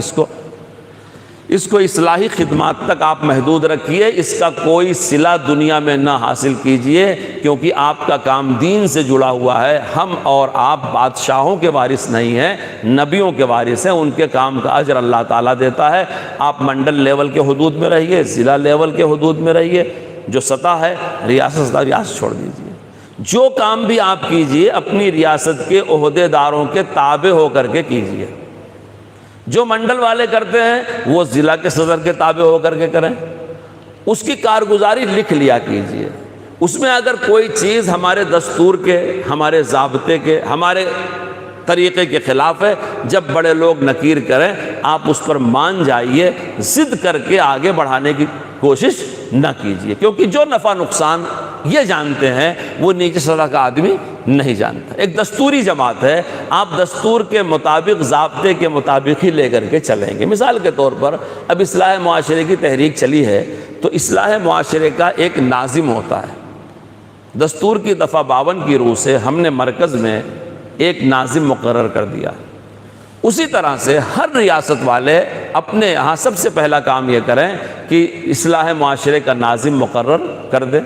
اس کو اصلاحی خدمات تک آپ محدود رکھیے، اس کا کوئی صلہ دنیا میں نہ حاصل کیجئے، کیونکہ آپ کا کام دین سے جڑا ہوا ہے۔ ہم اور آپ بادشاہوں کے وارث نہیں ہیں، نبیوں کے وارث ہیں، ان کے کام کا اجر اللہ تعالیٰ دیتا ہے۔ آپ منڈل لیول کے حدود میں رہیے، ضلع لیول کے حدود میں رہیے، جو سطح ہے ریاست چھوڑ دیجئے۔ جو کام بھی آپ کیجئے اپنی ریاست کے عہدے داروں کے تابع ہو کر کے کیجئے۔ جو منڈل والے کرتے ہیں وہ ضلع کے صدر کے تابع ہو کر کے کریں، اس کی کارگزاری لکھ لیا کیجئے۔ اس میں اگر کوئی چیز ہمارے دستور کے، ہمارے ضابطے کے، ہمارے طریقے کے خلاف ہے، جب بڑے لوگ نکیر کریں آپ اس پر مان جائیے، ضد کر کے آگے بڑھانے کی کوشش نہ کیجیے، کیونکہ جو نفع نقصان یہ جانتے ہیں وہ نیچے سطح کا آدمی نہیں جانتا۔ ایک دستوری جماعت ہے، آپ دستور کے مطابق، ضابطے کے مطابق ہی لے کر کے چلیں گے۔ مثال کے طور پر اب اصلاح معاشرے کی تحریک چلی ہے تو اصلاح معاشرے کا ایک ناظم ہوتا ہے۔ دستور کی دفعہ 52 کی روح سے ہم نے مرکز میں ایک ناظم مقرر کر دیا۔ اسی طرح سے ہر ریاست والے اپنے یہاں سب سے پہلا کام یہ کریں کہ اصلاح معاشرے کا ناظم مقرر کر دیں،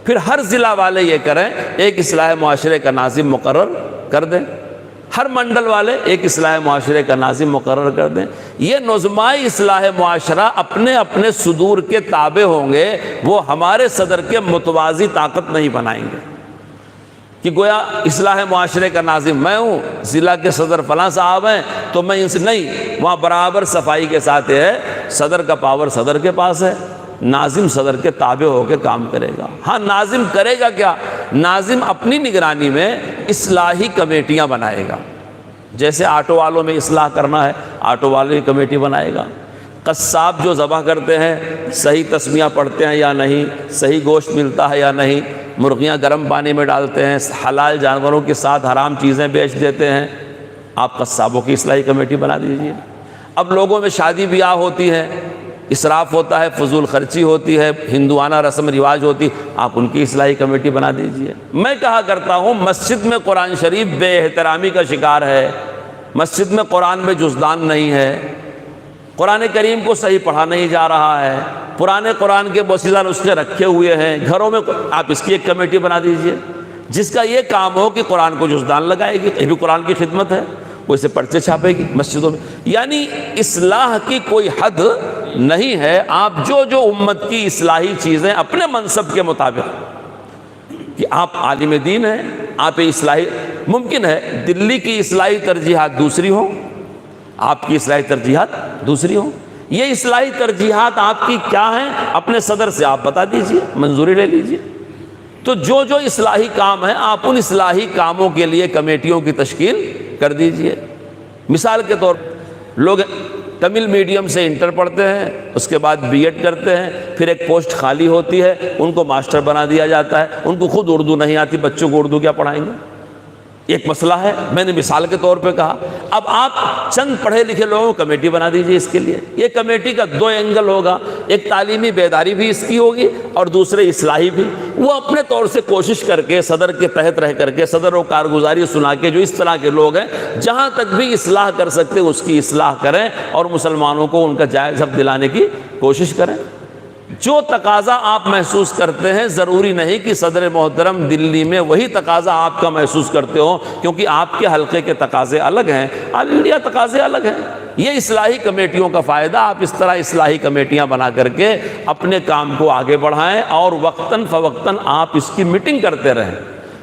پھر ہر ضلع والے یہ کریں ایک اصلاح معاشرے کا ناظم مقرر کر دیں، ہر منڈل والے ایک اصلاح معاشرے کا ناظم مقرر کر دیں۔ یہ نظمائی اصلاح معاشرہ اپنے اپنے صدور کے تابع ہوں گے، وہ ہمارے صدر کے متوازی طاقت نہیں بنائیں گے کہ گویا اصلاح معاشرے کا ناظم میں ہوں، ضلع کے صدر فلاں صاحب ہیں تو میں ان سے نہیں، وہاں برابر صفائی کے ساتھ یہ ہے صدر کا پاور صدر کے پاس ہے، ناظم صدر کے تابع ہو کے کام کرے گا۔ ہاں ناظم کرے گا کیا؟ ناظم اپنی نگرانی میں اصلاحی کمیٹیاں بنائے گا، جیسے آٹو والوں میں اصلاح کرنا ہے آٹو والوں کی کمیٹی بنائے گا، قصاب جو ذبح کرتے ہیں صحیح تسمیہ پڑھتے ہیں یا نہیں، صحیح گوشت ملتا ہے یا نہیں، مرغیاں گرم پانی میں ڈالتے ہیں، حلال جانوروں کے ساتھ حرام چیزیں بیچ دیتے ہیں، آپ قصابوں کی اصلاحی کمیٹی بنا دیجیے۔ اب لوگوں میں شادی بیاہ ہوتی ہے، اسراف ہوتا ہے، فضول خرچی ہوتی ہے، ہندوانہ رسم رواج ہوتی، آپ ان کی اصلاحی کمیٹی بنا دیجئے۔ میں کہا کرتا ہوں مسجد میں قرآن شریف بے احترامی کا شکار ہے، مسجد میں قرآن میں جزدان نہیں ہے، قرآن کریم کو صحیح پڑھا نہیں جا رہا ہے، پرانے قرآن کے بوسیدہ نسخے رکھے ہوئے ہیں گھروں میں، آپ اس کی ایک کمیٹی بنا دیجئے جس کا یہ کام ہو کہ قرآن کو جزدان لگائے گی، یہ بھی قرآن کی خدمت ہے، وہ اسے پرچے چھاپے گی مسجدوں میں۔ یعنی اصلاح کی کوئی حد نہیں ہے، آپ جو جو امت کی اصلاحی چیزیں اپنے منصب کے مطابق، کہ آپ عالم دین ہیں، آپ اصلاحی، ممکن ہے دلی کی اصلاحی ترجیحات دوسری ہوں، آپ کی اصلاحی ترجیحات دوسری ہوں، یہ اصلاحی ترجیحات آپ کی کیا ہیں اپنے صدر سے آپ بتا دیجئے، منظوری لے لیجئے۔ تو جو جو اصلاحی کام ہیں آپ ان اصلاحی کاموں کے لیے کمیٹیوں کی تشکیل کر دیجئے۔ مثال کے طور پر لوگ تمل میڈیم سے انٹر پڑھتے ہیں، اس کے بعد بی ایڈ کرتے ہیں، پھر ایک پوسٹ خالی ہوتی ہے، ان کو ماسٹر بنا دیا جاتا ہے، ان کو خود اردو نہیں آتی، بچوں کو اردو کیا پڑھائیں گے؟ ایک مسئلہ ہے، میں نے مثال کے طور پہ کہا۔ اب آپ چند پڑھے لکھے لوگوں کو کمیٹی بنا دیجئے اس کے لیے۔ یہ کمیٹی کا دو اینگل ہوگا، ایک تعلیمی بیداری بھی اس کی ہوگی اور دوسرے اصلاحی بھی۔ وہ اپنے طور سے کوشش کر کے صدر کے تحت رہ کر کے، صدر و کارگزاری سنا کے، جو اس طرح کے لوگ ہیں جہاں تک بھی اصلاح کر سکتے اس کی اصلاح کریں اور مسلمانوں کو ان کا جائز حق دلانے کی کوشش کریں۔ جو تقاضا آپ محسوس کرتے ہیں ضروری نہیں کہ صدر محترم دلی میں وہی تقاضا آپ کا محسوس کرتے ہو، کیونکہ آپ کے حلقے کے تقاضے الگ ہیں، آل انڈیا تقاضے الگ ہیں۔ یہ اصلاحی کمیٹیوں کا فائدہ، آپ اس طرح اصلاحی کمیٹیاں بنا کر کے اپنے کام کو آگے بڑھائیں اور وقتاً فوقتاً آپ اس کی میٹنگ کرتے رہیں۔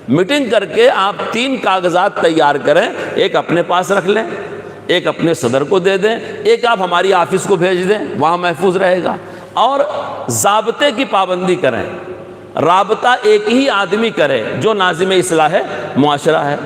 میٹنگ کر کے آپ 3 کاغذات تیار کریں، ایک اپنے پاس رکھ لیں، ایک اپنے صدر کو دے دیں، ایک آپ ہماری آفس کو بھیج دیں، وہاں محفوظ رہے گا۔ اور ضابطے کی پابندی کریں، رابطہ ایک ہی آدمی کرے جو ناظم اصلاح معاشرہ ہے۔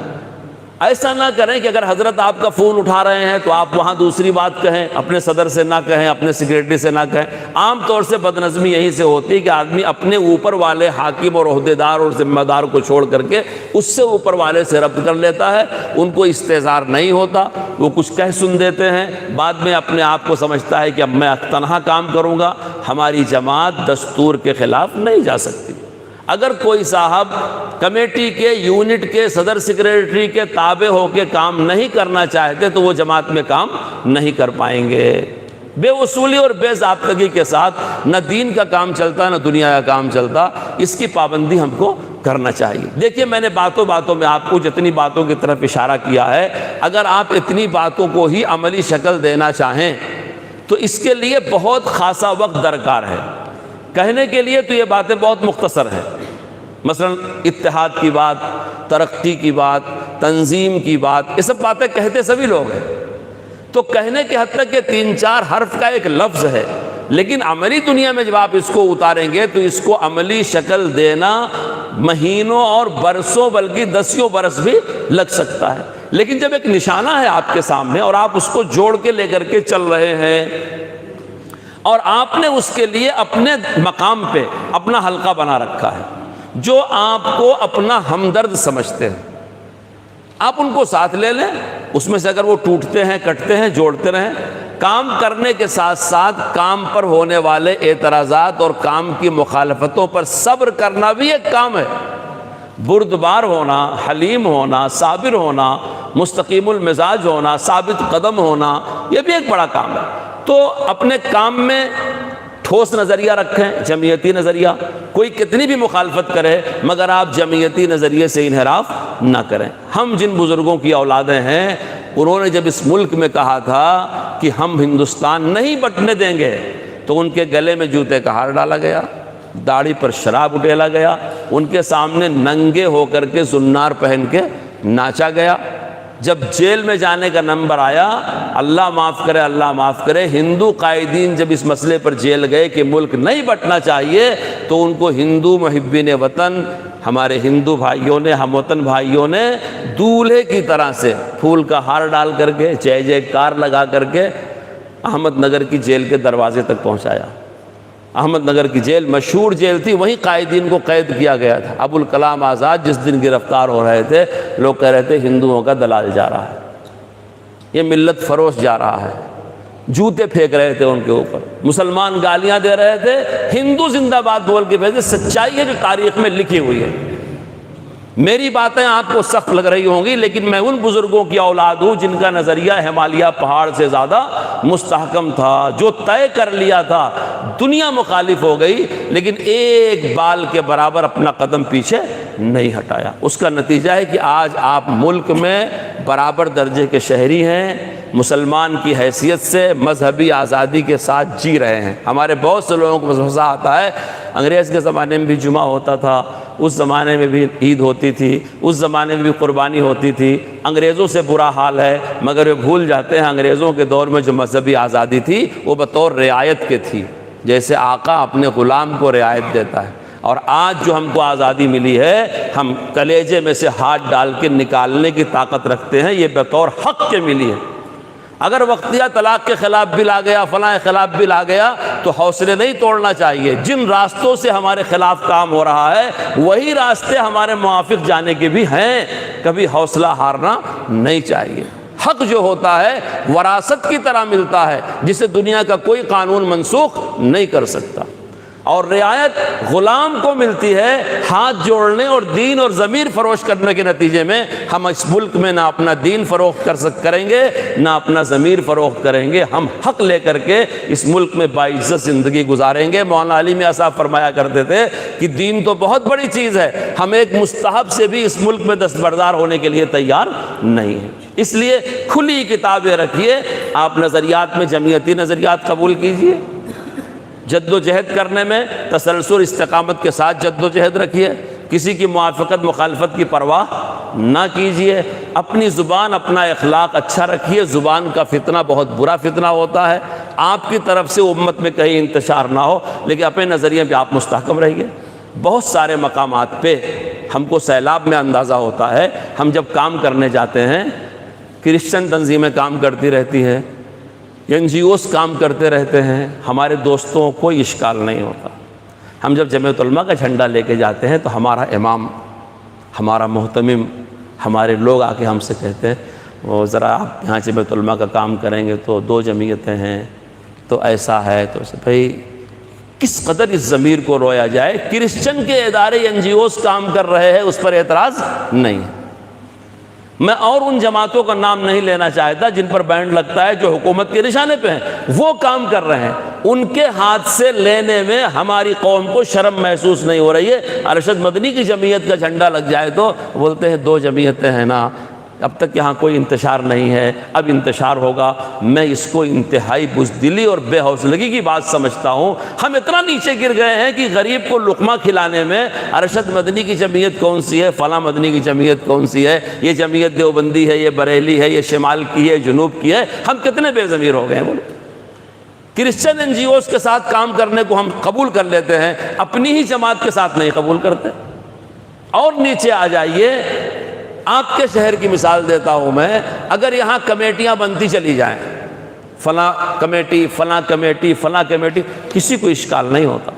ایسا نہ کریں کہ اگر حضرت آپ کا فون اٹھا رہے ہیں تو آپ وہاں دوسری بات کہیں، اپنے صدر سے نہ کہیں، اپنے سیکریٹری سے نہ کہیں۔ عام طور سے بدنظمی یہیں سے ہوتی ہے کہ آدمی اپنے اوپر والے حاکم اور عہدیدار اور ذمہ دار کو چھوڑ کر کے اس سے اوپر والے سے ربط کر لیتا ہے، ان کو استحضار نہیں ہوتا، وہ کچھ کہہ سن دیتے ہیں، بعد میں اپنے آپ کو سمجھتا ہے کہ اب میں تنہا کام کروں گا۔ ہماری جماعت دستور کے خلاف نہیں جا سکتی۔ اگر کوئی صاحب کمیٹی کے یونٹ کے صدر سیکریٹری کے تابع ہو کے کام نہیں کرنا چاہتے تو وہ جماعت میں کام نہیں کر پائیں گے۔ بے اصولی اور بے ضابطگی کے ساتھ نہ دین کا کام چلتا نہ دنیا کا کام چلتا، اس کی پابندی ہم کو کرنا چاہیے۔ دیکھیے میں نے باتوں باتوں میں آپ کو جتنی باتوں کی طرف اشارہ کیا ہے، اگر آپ اتنی باتوں کو ہی عملی شکل دینا چاہیں تو اس کے لیے بہت خاصا وقت درکار ہے۔ کہنے کے لیے تو یہ باتیں بہت مختصر ہیں، مثلا اتحاد کی بات، ترقی کی بات، تنظیم کی بات، یہ سب باتیں کہتے سبھی لوگ ہیں، تو کہنے کے حد تک کہ 3-4 حرف کا ایک لفظ ہے، لیکن عملی دنیا میں جب آپ اس کو اتاریں گے تو اس کو عملی شکل دینا مہینوں اور برسوں بلکہ 10 برس بھی لگ سکتا ہے۔ لیکن جب ایک نشانہ ہے آپ کے سامنے اور آپ اس کو جوڑ کے لے کر کے چل رہے ہیں اور آپ نے اس کے لیے اپنے مقام پہ اپنا حلقہ بنا رکھا ہے، جو آپ کو اپنا ہمدرد سمجھتے ہیں، آپ ان کو ساتھ لے لیں، اس میں سے اگر وہ ٹوٹتے ہیں، کٹتے ہیں، جوڑتے رہیں۔ کام کرنے کے ساتھ ساتھ کام پر ہونے والے اعتراضات اور کام کی مخالفتوں پر صبر کرنا بھی ایک کام ہے۔ بردبار ہونا، حلیم ہونا، صابر ہونا، مستقیم المزاج ہونا، ثابت قدم ہونا، یہ بھی ایک بڑا کام ہے۔ تو اپنے کام میں ٹھوس نظریہ رکھیں، جمعیتی نظریہ، کوئی کتنی بھی مخالفت کرے مگر آپ جمعیتی نظریے سے انحراف نہ کریں۔ ہم جن بزرگوں کی اولادیں ہیں، انہوں نے جب اس ملک میں کہا تھا کہ ہم ہندوستان نہیں بٹنے دیں گے، تو ان کے گلے میں جوتے کا ہار ڈالا گیا، داڑھی پر شراب اڈیلا گیا، ان کے سامنے ننگے ہو کر کے زنار پہن کے ناچا گیا۔ جب جیل میں جانے کا نمبر آیا، اللہ معاف کرے، اللہ معاف کرے، ہندو قائدین جب اس مسئلے پر جیل گئے کہ ملک نہیں بٹنا چاہیے، تو ان کو ہندو محبین وطن، ہمارے ہندو بھائیوں نے، ہم وطن بھائیوں نے دولہے کی طرح سے پھول کا ہار ڈال کر کے، جے جے کار لگا کر کے احمد نگر کی جیل کے دروازے تک پہنچایا۔ احمد نگر کی جیل مشہور جیل تھی، وہیں قائدین کو قید کیا گیا تھا۔ ابوالکلام آزاد جس دن گرفتار ہو رہے تھے، لوگ کہہ رہے تھے ہندوؤں کا دلال جا رہا ہے، یہ ملت فروش جا رہا ہے، جوتے پھینک رہے تھے ان کے اوپر، مسلمان گالیاں دے رہے تھے، ہندو زندہ باد بول کے بھیجے۔ سچائی ہے جو تاریخ میں لکھی ہوئی ہے۔ میری باتیں آپ کو سخت لگ رہی ہوں گی، لیکن میں ان بزرگوں کی اولاد ہوں جن کا نظریہ ہمالیہ پہاڑ سے زیادہ مستحکم تھا، جو طے کر لیا تھا۔ دنیا مخالف ہو گئی لیکن ایک بال کے برابر اپنا قدم پیچھے نہیں ہٹایا۔ اس کا نتیجہ ہے کہ آج آپ ملک میں برابر درجے کے شہری ہیں، مسلمان کی حیثیت سے مذہبی آزادی کے ساتھ جی رہے ہیں۔ ہمارے بہت سے لوگوں کو وسوسہ آتا ہے، انگریز کے زمانے میں بھی جمعہ ہوتا تھا، اس زمانے میں بھی عید ہوتی تھی، اس زمانے میں بھی قربانی ہوتی تھی، انگریزوں سے برا حال ہے، مگر وہ بھول جاتے ہیں انگریزوں کے دور میں جو مذہبی آزادی تھی وہ بطور رعایت کے تھی، جیسے آقا اپنے غلام کو رعایت دیتا ہے۔ اور آج جو ہم کو آزادی ملی ہے، ہم کلیجے میں سے ہاتھ ڈال کے نکالنے کی طاقت رکھتے ہیں، یہ بطور حق کے ملی ہے۔ اگر وقتیہ طلاق کے خلاف بل آ گیا، فلاں خلاف بل آ گیا، تو حوصلے نہیں توڑنا چاہیے۔ جن راستوں سے ہمارے خلاف کام ہو رہا ہے وہی راستے ہمارے موافق جانے کے بھی ہیں، کبھی حوصلہ ہارنا نہیں چاہیے۔ حق جو ہوتا ہے وراثت کی طرح ملتا ہے، جسے دنیا کا کوئی قانون منسوخ نہیں کر سکتا، اور رعایت غلام کو ملتی ہے ہاتھ جوڑنے اور دین اور ضمیر فروش کرنے کے نتیجے میں۔ ہم اس ملک میں نہ اپنا دین فروخت کریں گے نہ اپنا ضمیر فروخت کریں گے، ہم حق لے کر کے اس ملک میں باعزت زندگی گزاریں گے۔ مولانا علی میاں صاحب فرمایا کرتے تھے کہ دین تو بہت بڑی چیز ہے، ہم ایک مستحب سے بھی اس ملک میں دستبردار ہونے کے لیے تیار نہیں ہیں۔ اس لیے کھلی کتابیں رکھیے، آپ نظریات میں جمعیتی نظریات قبول کیجیے، جد و جہد کرنے میں تسلسل استقامت کے ساتھ جد و جہد رکھیے، کسی کی موافقت مخالفت کی پرواہ نہ کیجیے، اپنی زبان اپنا اخلاق اچھا رکھیے۔ زبان کا فتنہ بہت برا فتنہ ہوتا ہے، آپ کی طرف سے امت میں کہیں انتشار نہ ہو، لیکن اپنے نظریے پہ آپ مستحکم رہیے۔ بہت سارے مقامات پہ ہم کو سیلاب میں اندازہ ہوتا ہے، ہم جب کام کرنے جاتے ہیں، کرسچن تنظیمیں کام کرتی رہتی ہیں، NGOs کام کرتے رہتے ہیں، ہمارے دوستوں کو کوئی اشکال نہیں ہوتا۔ ہم جب جمعیت علماء کا جھنڈا لے کے جاتے ہیں تو ہمارا امام، ہمارا محتمم، ہمارے لوگ آ کے ہم سے کہتے ہیں وہ ذرا آپ یہاں جمعیت علماء کا کام کریں گے تو 2 جمعیتیں ہیں، تو ایسا ہے، تو بھائی کس قدر اس ضمیر کو رویا جائے۔ کرسچن کے ادارے NGOs کام کر رہے ہیں، اس پر اعتراض نہیں ہے۔ میں اور ان جماعتوں کا نام نہیں لینا چاہتا جن پر بینڈ لگتا ہے، جو حکومت کے نشانے پہ ہیں، وہ کام کر رہے ہیں، ان کے ہاتھ سے لینے میں ہماری قوم کو شرم محسوس نہیں ہو رہی ہے۔ ارشد مدنی کی جمعیت کا جھنڈا لگ جائے تو بولتے ہیں 2 جمعیتیں ہیں نا، اب تک یہاں کوئی انتشار نہیں ہے، اب انتشار ہوگا۔ میں اس کو انتہائی بزدلی اور بے حوصلگی کی بات سمجھتا ہوں۔ ہم اتنا نیچے گر گئے ہیں کہ غریب کو لقمہ کھلانے میں ارشد مدنی کی جمعیت کون سی ہے، فلاں مدنی کی جمعیت کون سی ہے، یہ جمعیت دیوبندی ہے، یہ بریلی ہے، یہ شمال کی ہے، جنوب کی ہے، ہم کتنے بے ضمیر ہو گئے ہیں۔ بولو، کرسچن NGOs کے ساتھ کام کرنے کو ہم قبول کر لیتے ہیں، اپنی ہی جماعت کے ساتھ نہیں قبول کرتے۔ اور نیچے آ جائیے، آپ کے شہر کی مثال دیتا ہوں میں، اگر یہاں کمیٹیاں بنتی چلی جائیں، فلاں کمیٹی، فلاں کمیٹی، فلاں کمیٹی، کسی کو اشکال نہیں ہوتا۔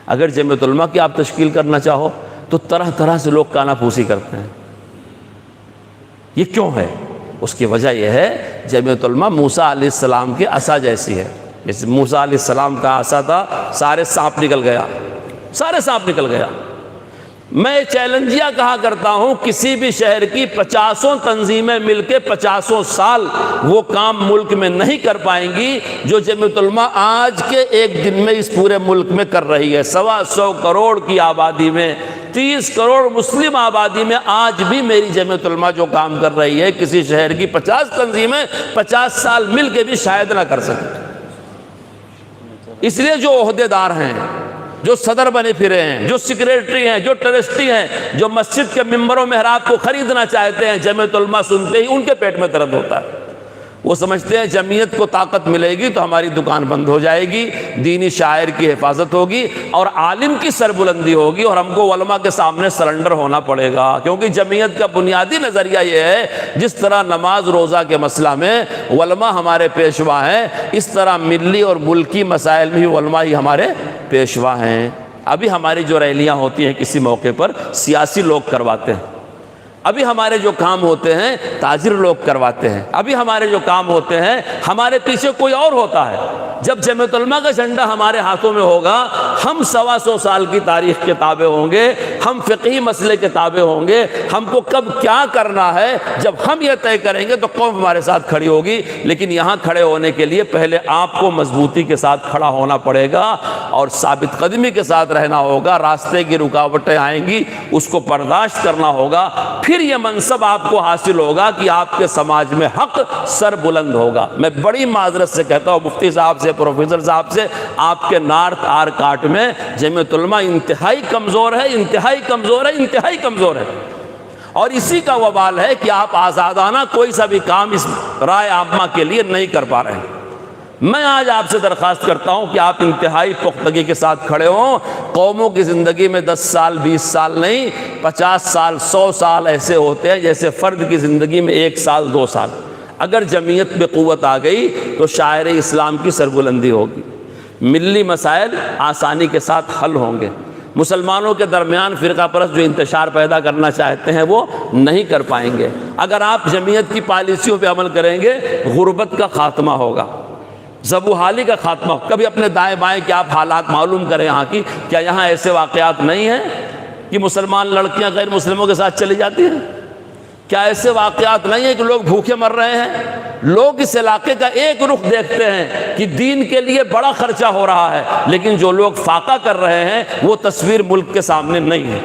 اگر جمعیت علماء کی آپ تشکیل کرنا چاہو تو طرح طرح سے لوگ کانا پھوسی کرتے ہیں۔ یہ کیوں ہے؟ اس کی وجہ یہ ہے جمعیت علماء موسیٰ علیہ السلام کے عصا جیسی ہے۔ جیسے موسیٰ علیہ السلام کا عصا تھا، سارے سانپ نکل گیا، سارے سانپ نکل گیا۔ میں چیلنجیا کہا کرتا ہوں، کسی بھی شہر کی 50 تنظیمیں مل کے 50 سال وہ کام ملک میں نہیں کر پائیں گی جو جمعیت علماء آج کے ایک دن میں اس پورے ملک میں کر رہی ہے۔ 125 کروڑ کی آبادی میں، 30 کروڑ مسلم آبادی میں آج بھی میری جمعیت علماء جو کام کر رہی ہے، کسی شہر کی 50 تنظیمیں 50 سال مل کے بھی شاید نہ کر سکیں۔ اس لیے جو عہدے دار ہیں، جو صدر بنے پھرے ہیں، جو سیکریٹری ہیں، جو ٹرسٹی ہیں، جو مسجد کے ممبر و محراب کو خریدنا چاہتے ہیں، جمعیت علماء سنتے ہی ان کے پیٹ میں درد ہوتا ہے۔ وہ سمجھتے ہیں جمعیت کو طاقت ملے گی تو ہماری دکان بند ہو جائے گی، دینی شاعر کی حفاظت ہوگی اور عالم کی سربلندی ہوگی، اور ہم کو علماء کے سامنے سرنڈر ہونا پڑے گا، کیونکہ جمعیت کا بنیادی نظریہ یہ ہے، جس طرح نماز روزہ کے مسئلہ میں علماء ہمارے پیشوا ہیں، اس طرح ملی اور ملکی مسائل میں بھی علماء ہی ہمارے پیشوا ہیں۔ ابھی ہماری جو ریلیاں ہوتی ہیں کسی موقع پر سیاسی لوگ کرواتے ہیں، ابھی ہمارے جو کام ہوتے ہیں تاجر لوگ کرواتے ہیں، ابھی ہمارے جو کام ہوتے ہیں ہمارے پیچھے کوئی اور ہوتا ہے۔ جب جمعیت علماء کا جھنڈا ہمارے ہاتھوں میں ہوگا، ہم 125 سال کی تاریخ کے تابع ہوں گے، ہم فقہی مسئلے کے تابع ہوں گے، ہم کو کب کیا کرنا ہے جب ہم یہ طے کریں گے تو قوم ہمارے ساتھ کھڑی ہوگی۔ لیکن یہاں کھڑے ہونے کے لیے پہلے آپ کو مضبوطی کے ساتھ کھڑا ہونا پڑے گا اور ثابت قدمی کے ساتھ رہنا ہوگا، راستے کی رکاوٹیں آئیں گی اس کو برداشت کرنا ہوگا، پھر یہ منصب آپ کو حاصل ہوگا کہ آپ کے سماج میں حق سر بلند ہوگا۔ میں بڑی معذرت سے کہتا ہوں مفتی صاحب سے، پروفیسر صاحب سے، آپ کے نارتھ آرکاٹ میں جمعیت علماء انتہائی کمزور ہے، انتہائی کمزور ہے، انتہائی کمزور ہے، اور اسی کا وبال ہے کہ آپ آزادانہ کوئی سا بھی کام اس رائے عامہ کے لیے نہیں کر پا رہے ہیں۔ میں آج آپ سے درخواست کرتا ہوں کہ آپ انتہائی پختگی کے ساتھ کھڑے ہوں۔ قوموں کی زندگی میں 10 سال 20 سال نہیں، 50 سال 100 سال ایسے ہوتے ہیں جیسے فرد کی زندگی میں 1 سال 2 سال۔ اگر جمعیت میں قوت آ گئی تو شاعر اسلام کی سربلندی ہوگی، ملی مسائل آسانی کے ساتھ حل ہوں گے، مسلمانوں کے درمیان فرقہ پرست جو انتشار پیدا کرنا چاہتے ہیں وہ نہیں کر پائیں گے۔ اگر آپ جمعیت کی پالیسیوں پہ عمل کریں گے، غربت کا خاتمہ ہوگا، زبوحالی کا خاتمہ۔ کبھی اپنے دائیں بائیں کے آپ حالات معلوم کریں یہاں کی، کیا یہاں ایسے واقعات نہیں ہیں کہ مسلمان لڑکیاں غیر مسلموں کے ساتھ چلی جاتی ہیں؟ کیا ایسے واقعات نہیں ہیں کہ لوگ بھوکے مر رہے ہیں؟ لوگ اس علاقے کا ایک رخ دیکھتے ہیں کہ دین کے لیے بڑا خرچہ ہو رہا ہے، لیکن جو لوگ فاقہ کر رہے ہیں وہ تصویر ملک کے سامنے نہیں ہے۔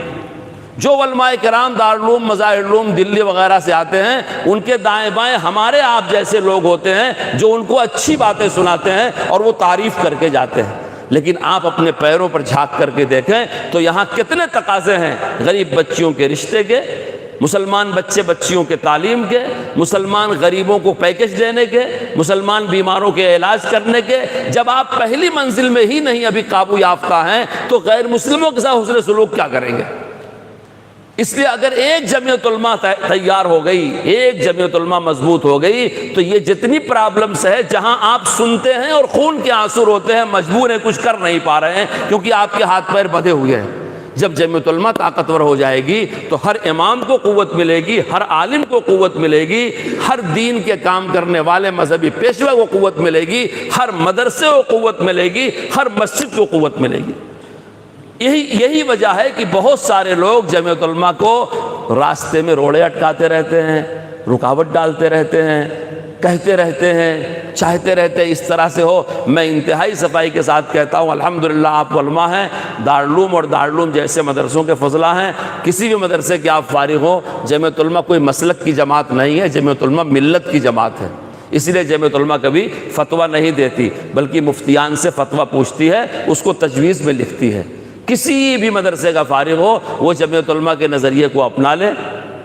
جو علماء کرام دارالعلوم مظاہر العلوم دلی وغیرہ سے آتے ہیں، ان کے دائیں بائیں ہمارے آپ جیسے لوگ ہوتے ہیں جو ان کو اچھی باتیں سناتے ہیں اور وہ تعریف کر کے جاتے ہیں۔ لیکن آپ اپنے پیروں پر جھانک کر کے دیکھیں تو یہاں کتنے تقاضے ہیں غریب بچیوں کے رشتے کے، مسلمان بچے بچیوں کے تعلیم کے، مسلمان غریبوں کو پیکج دینے کے، مسلمان بیماروں کے علاج کرنے کے۔ جب آپ پہلی منزل میں ہی نہیں ابھی قابو یافتہ ہیں تو غیر مسلموں کے ساتھ حسن سلوک کیا کریں گے؟ اس لیے اگر ایک جمعیت علماء تیار ہو گئی، ایک جمعیت علماء مضبوط ہو گئی تو یہ جتنی پرابلمز ہے جہاں آپ سنتے ہیں اور خون کے آنسو روتے ہیں، مجبور ہیں، کچھ کر نہیں پا رہے ہیں کیونکہ آپ کے ہاتھ پیر بندھے ہوئے ہیں۔ جب جمعیت علماء طاقتور ہو جائے گی تو ہر امام کو قوت ملے گی، ہر عالم کو قوت ملے گی، ہر دین کے کام کرنے والے مذہبی پیشوا کو قوت ملے گی، ہر مدرسے کو قوت ملے گی، ہر مسجد کو قوت ملے گی۔ یہی وجہ ہے کہ بہت سارے لوگ جمعیت علماء کو راستے میں روڑے اٹکاتے رہتے ہیں، رکاوٹ ڈالتے رہتے ہیں، کہتے رہتے ہیں، چاہتے رہتے ہیں اس طرح سے ہو۔ میں انتہائی صفائی کے ساتھ کہتا ہوں الحمدللہ آپ علماء ہیں، دارالعلوم اور دارالعلوم جیسے مدرسوں کے فضلہ ہیں، کسی بھی مدرسے کے آپ فارغ ہوں، جمعیت علماء کوئی مسلک کی جماعت نہیں ہے، جمعیت علماء ملت کی جماعت ہے۔ اس لیے جمعیت علماء کبھی فتویٰ نہیں دیتی بلکہ مفتیان سے فتویٰ پوچھتی ہے، اس کو تجویز میں لکھتی ہے۔ کسی بھی مدرسے کا فارغ ہو وہ جمعیت علماء کے نظریے کو اپنا لے،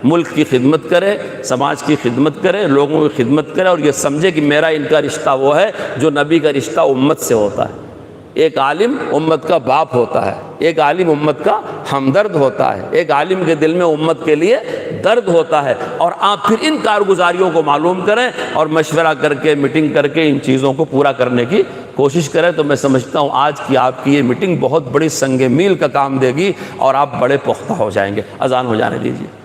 ملک کی خدمت کرے، سماج کی خدمت کرے، لوگوں کی خدمت کرے، اور یہ سمجھے کہ میرا ان کا رشتہ وہ ہے جو نبی کا رشتہ امت سے ہوتا ہے۔ ایک عالم امت کا باپ ہوتا ہے، ایک عالم امت کا ہمدرد ہوتا ہے، ایک عالم کے دل میں امت کے لیے درد ہوتا ہے۔ اور آپ پھر ان کارگزاریوں کو معلوم کریں اور مشورہ کر کے میٹنگ کر کے ان چیزوں کو پورا کرنے کی کوشش کریں، تو میں سمجھتا ہوں آج کی آپ کی یہ میٹنگ بہت بڑی سنگ میل کا کام دے گی اور آپ بڑے پختہ ہو جائیں گے۔ اذان ہو جانے دیجیے۔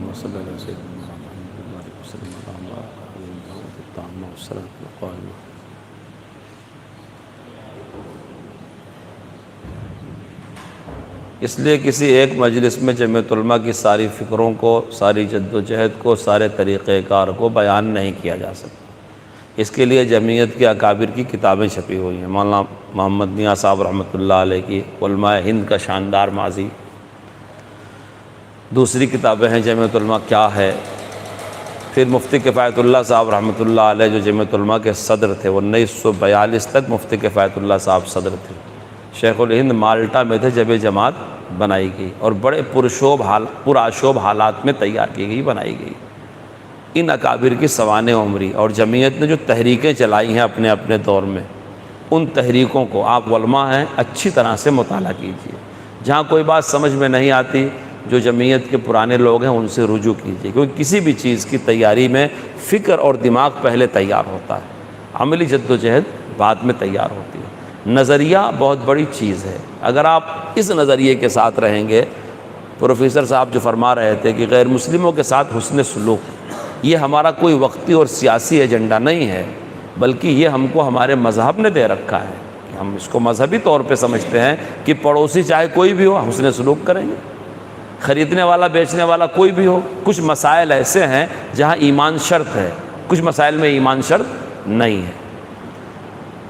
اللهم صل على سيدنا محمد وبارك وسلم على محمد التامة والصلاة القائمة. اس لیے کسی ایک مجلس میں جمعیت علماء کی ساری فکروں کو، ساری جد و جہد کو، سارے طریقۂ کار کو بیان نہیں کیا جا سکتا. اس کے لیے جمعیت کے اکابر کی کتابیں چھپی ہوئی ہیں. مولانا محمد میاں صاحب رحمۃ اللہ علیہ کی علماء ہند کا شاندار ماضی. دوسری کتابیں ہیں جمعیت علماء کیا ہے. پھر مفتی کفایت اللہ صاحب رحمۃ اللہ علیہ جو جمعیت علماء کے صدر تھے، 1942 تک مفتی کفایت اللہ صاحب صدر تھے. شیخ الہند مالٹا میں تھے جب یہ جماعت بنائی گئی، اور بڑے پرآشوب حالات میں تیار کی گئی، بنائی گئی. ان اکابر کی سوانح عمری اور جمعیت نے جو تحریکیں چلائی ہیں اپنے اپنے دور میں، ان تحریکوں کو آپ علماء ہیں اچھی طرح سے مطالعہ کیجیے. جہاں کوئی بات سمجھ میں نہیں آتی، جو جمعیت کے پرانے لوگ ہیں ان سے رجوع کیجیے، کیونکہ کسی بھی چیز کی تیاری میں فکر اور دماغ پہلے تیار ہوتا ہے، عملی جد و جہد بعد میں تیار ہوتی ہے. نظریہ بہت بڑی چیز ہے. اگر آپ اس نظریے کے ساتھ رہیں گے، پروفیسر صاحب جو فرما رہے تھے کہ غیر مسلموں کے ساتھ حسن سلوک، یہ ہمارا کوئی وقتی اور سیاسی ایجنڈا نہیں ہے، بلکہ یہ ہم کو ہمارے مذہب نے دے رکھا ہے. ہم اس کو مذہبی طور پہ سمجھتے ہیں کہ پڑوسی چاہے کوئی بھی ہو حسن سلوک کریں گے، خریدنے والا بیچنے والا کوئی بھی ہو. کچھ مسائل ایسے ہیں جہاں ایمان شرط ہے، کچھ مسائل میں ایمان شرط نہیں ہے.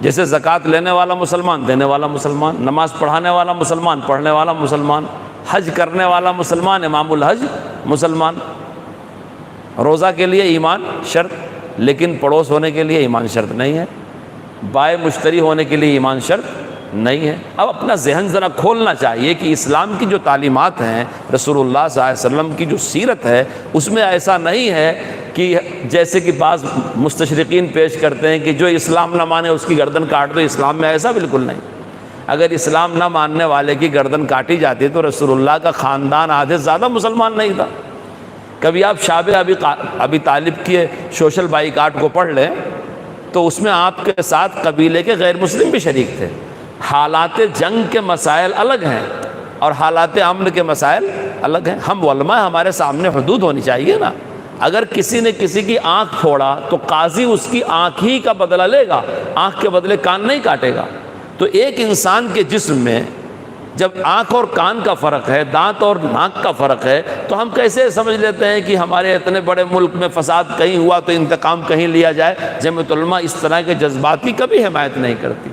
جیسے زکوٰۃ لینے والا مسلمان دینے والا مسلمان، نماز پڑھانے والا مسلمان پڑھنے والا مسلمان، حج کرنے والا مسلمان امام الحج مسلمان. روزہ کے لیے ایمان شرط، لیکن پڑوس ہونے کے لیے ایمان شرط نہیں ہے. بائع مشتری ہونے کے لیے ایمان شرط نہیں ہے. اب اپنا ذہن ذرا کھولنا چاہیے کہ اسلام کی جو تعلیمات ہیں، رسول اللہ صلی اللہ علیہ وسلم کی جو سیرت ہے، اس میں ایسا نہیں ہے کہ جیسے کہ بعض مستشرقین پیش کرتے ہیں کہ جو اسلام نہ مانے اس کی گردن کاٹ دو. اسلام میں ایسا بالکل نہیں. اگر اسلام نہ ماننے والے کی گردن کاٹی جاتی تو رسول اللہ کا خاندان آدھے زیادہ مسلمان نہیں تھا. کبھی آپ شاب ابی طالب کی سوشل بائیکاٹ کو پڑھ لیں تو اس میں آپ کے ساتھ قبیلے کے غیر مسلم بھی شریک تھے. حالات جنگ کے مسائل الگ ہیں اور حالات امن کے مسائل الگ ہیں. ہم علماء، ہمارے سامنے حدود ہونی چاہیے نا. اگر کسی نے کسی کی آنکھ پھوڑا تو قاضی اس کی آنکھ ہی کا بدلہ لے گا، آنکھ کے بدلے کان نہیں کاٹے گا. تو ایک انسان کے جسم میں جب آنکھ اور کان کا فرق ہے، دانت اور ناک کا فرق ہے، تو ہم کیسے سمجھ لیتے ہیں کہ ہمارے اتنے بڑے ملک میں فساد کہیں ہوا تو انتقام کہیں لیا جائے. جمعیت علماء اس طرح کے جذبات کی کبھی حمایت نہیں کرتی.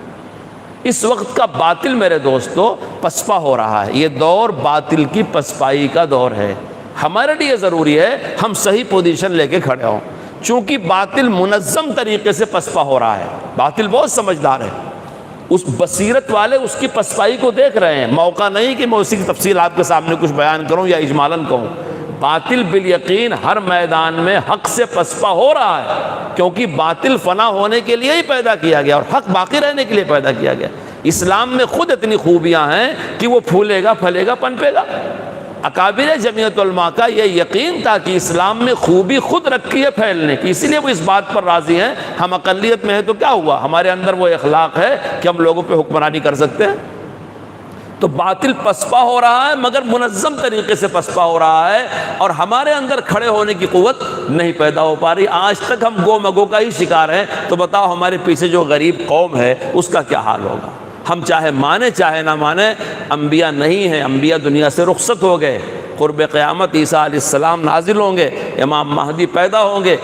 اس وقت کا باطل میرے دوستو پسپا ہو رہا ہے. یہ دور باطل کی پسپائی کا دور ہے. ہمارے لیے ضروری ہے ہم صحیح پوزیشن لے کے کھڑے ہوں، چونکہ باطل منظم طریقے سے پسپا ہو رہا ہے. باطل بہت سمجھدار ہے، اس بصیرت والے اس کی پسپائی کو دیکھ رہے ہیں. موقع نہیں کہ میں اسی کی تفصیل آپ کے سامنے کچھ بیان کروں یا اجمالاً کہوں. باطل بالیقین ہر میدان میں حق سے پسپا ہو رہا ہے، کیونکہ باطل فنا ہونے کے لیے ہی پیدا کیا گیا اور حق باقی رہنے کے لیے پیدا کیا گیا. اسلام میں خود اتنی خوبیاں ہیں کہ وہ پھولے گا، پھلے گا، پنپے گا. اکابر جمعیت علماء کا یہ یقین تھا کہ اسلام میں خوبی خود رکھی ہے پھیلنے کی، اسی لیے وہ اس بات پر راضی ہیں. ہم اقلیت میں ہیں تو کیا ہوا، ہمارے اندر وہ اخلاق ہے کہ ہم لوگوں پہ حکمرانی کر سکتے ہیں. تو باطل پسپا ہو رہا ہے مگر منظم طریقے سے پسپا ہو رہا ہے، اور ہمارے اندر کھڑے ہونے کی قوت نہیں پیدا ہو پا رہی. آج تک ہم گو مگو کا ہی شکار ہیں. تو بتاؤ ہمارے پیچھے جو غریب قوم ہے اس کا کیا حال ہوگا. ہم چاہے مانے چاہے نہ مانے، انبیاء نہیں ہیں، انبیاء دنیا سے رخصت ہو گئے. قرب قیامت عیسیٰ علیہ السلام نازل ہوں گے، امام مہدی پیدا ہوں گے.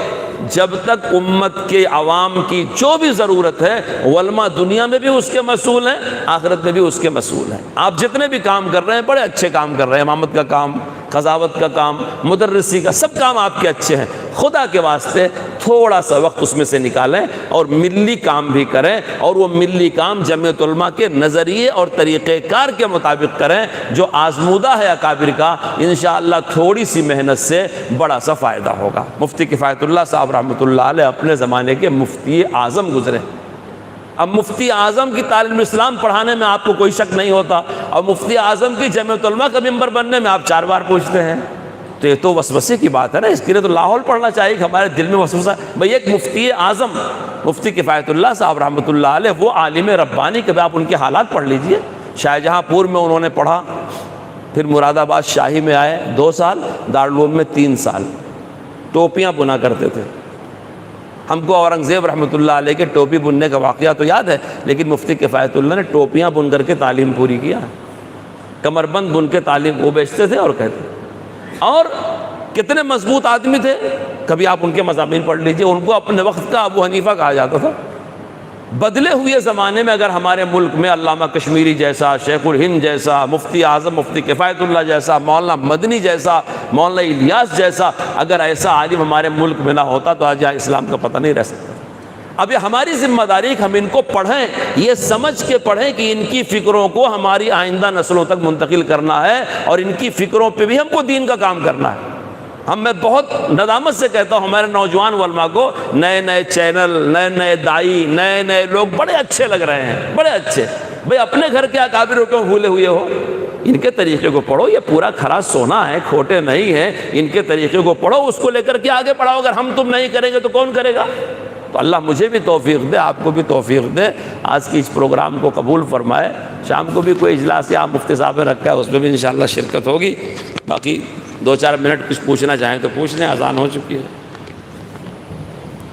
جب تک امت کے عوام کی جو بھی ضرورت ہے، علماء دنیا میں بھی اس کے مسئول ہیں، آخرت میں بھی اس کے مسئول ہیں. آپ جتنے بھی کام کر رہے ہیں بڑے اچھے کام کر رہے ہیں، امامت کا کام، قضاوت کا کام، مدرسی کا، سب کام آپ کے اچھے ہیں. خدا کے واسطے تھوڑا سا وقت اس میں سے نکالیں اور ملی کام بھی کریں، اور وہ ملی کام جمعیت علماء کے نظریے اور طریقہ کار کے مطابق کریں جو آزمودہ ہے اکابر کا. انشاءاللہ تھوڑی سی محنت سے بڑا سا فائدہ ہوگا. مفتی کفایت اللہ صاحب رحمۃ اللہ علیہ اپنے زمانے کے مفتی اعظم گزرے. اب مفتی اعظم کی تعلیم اسلام پڑھانے میں آپ کو کوئی شک نہیں ہوتا، اور مفتی اعظم کی جمعیت علماء کا ممبر بننے میں آپ 4 بار پوچھتے ہیں. تو یہ تو وسوسے کی بات ہے نا. اس کے لیے تو لاہور پڑھنا چاہیے کہ ہمارے دل میں وسوسہ. بھئی ایک مفتی اعظم مفتی کفایت اللہ صاحب رحمۃ اللہ علیہ، وہ عالم ربانی، کبھی آپ ان کے حالات پڑھ لیجئے. شاہجہاں پور میں انہوں نے پڑھا، پھر مراد آباد شاہی میں آئے 2 سال، دارالعلوم میں 3 سال، ٹوپیاں بنا کرتے تھے۔ ہم کو اورنگزیب رحمۃ اللہ علیہ کے ٹوپی بننے کا واقعہ تو یاد ہے، لیکن مفتی کفایت اللہ نے ٹوپیاں بن کر کے تعلیم پوری کیا، کمر بند بن کے تعلیم وہ بیچتے تھے اور کہتے۔ اور کتنے مضبوط آدمی تھے، کبھی آپ ان کے مضامین پڑھ لیجئے، ان کو اپنے وقت کا ابو حنیفہ کہا جاتا تھا۔ بدلے ہوئے زمانے میں اگر ہمارے ملک میں علامہ کشمیری جیسا، شیخ الہند جیسا، مفتی اعظم مفتی کفایت اللہ جیسا، مولانا مدنی جیسا، مولانا الیاس جیسا اگر ایسا عالم ہمارے ملک میں نہ ہوتا تو آج یہاں اسلام کا پتہ نہیں رہ سکتا۔ اب یہ ہماری ذمہ داری کہ ہم ان کو پڑھیں، یہ سمجھ کے پڑھیں کہ ان کی فکروں کو ہماری آئندہ نسلوں تک منتقل کرنا ہے، اور ان کی فکروں پہ بھی ہم کو دین کا کام کرنا ہے۔ میں بہت ندامت سے کہتا ہوں ہمارے نوجوان علماء کو، نئے نئے چینل، نئے نئے دائی، نئے نئے لوگ بڑے اچھے لگ رہے ہیں، بڑے اچھے۔ بھئی اپنے گھر کے اکابروں کو بھولے ہوئے ہو، ان کے طریقے کو پڑھو، یہ پورا کھرا سونا ہے، کھوٹے نہیں ہیں، ان کے طریقے کو پڑھو، اس کو لے کر کے آگے پڑھاؤ۔ اگر ہم تم نہیں کریں گے تو کون کرے گا؟ تو اللہ مجھے بھی توفیق دے، آپ کو بھی توفیق دے، آج کی اس پروگرام کو قبول فرمائے۔ شام کو بھی کوئی اجلاس یہاں مفتی صاحب نے رکھا ہے، اس میں بھی انشاءاللہ شرکت ہوگی۔ باقی 2-4 منٹ کچھ پوچھنا چاہیں تو پوچھ لیں، اذان ہو چکی ہے۔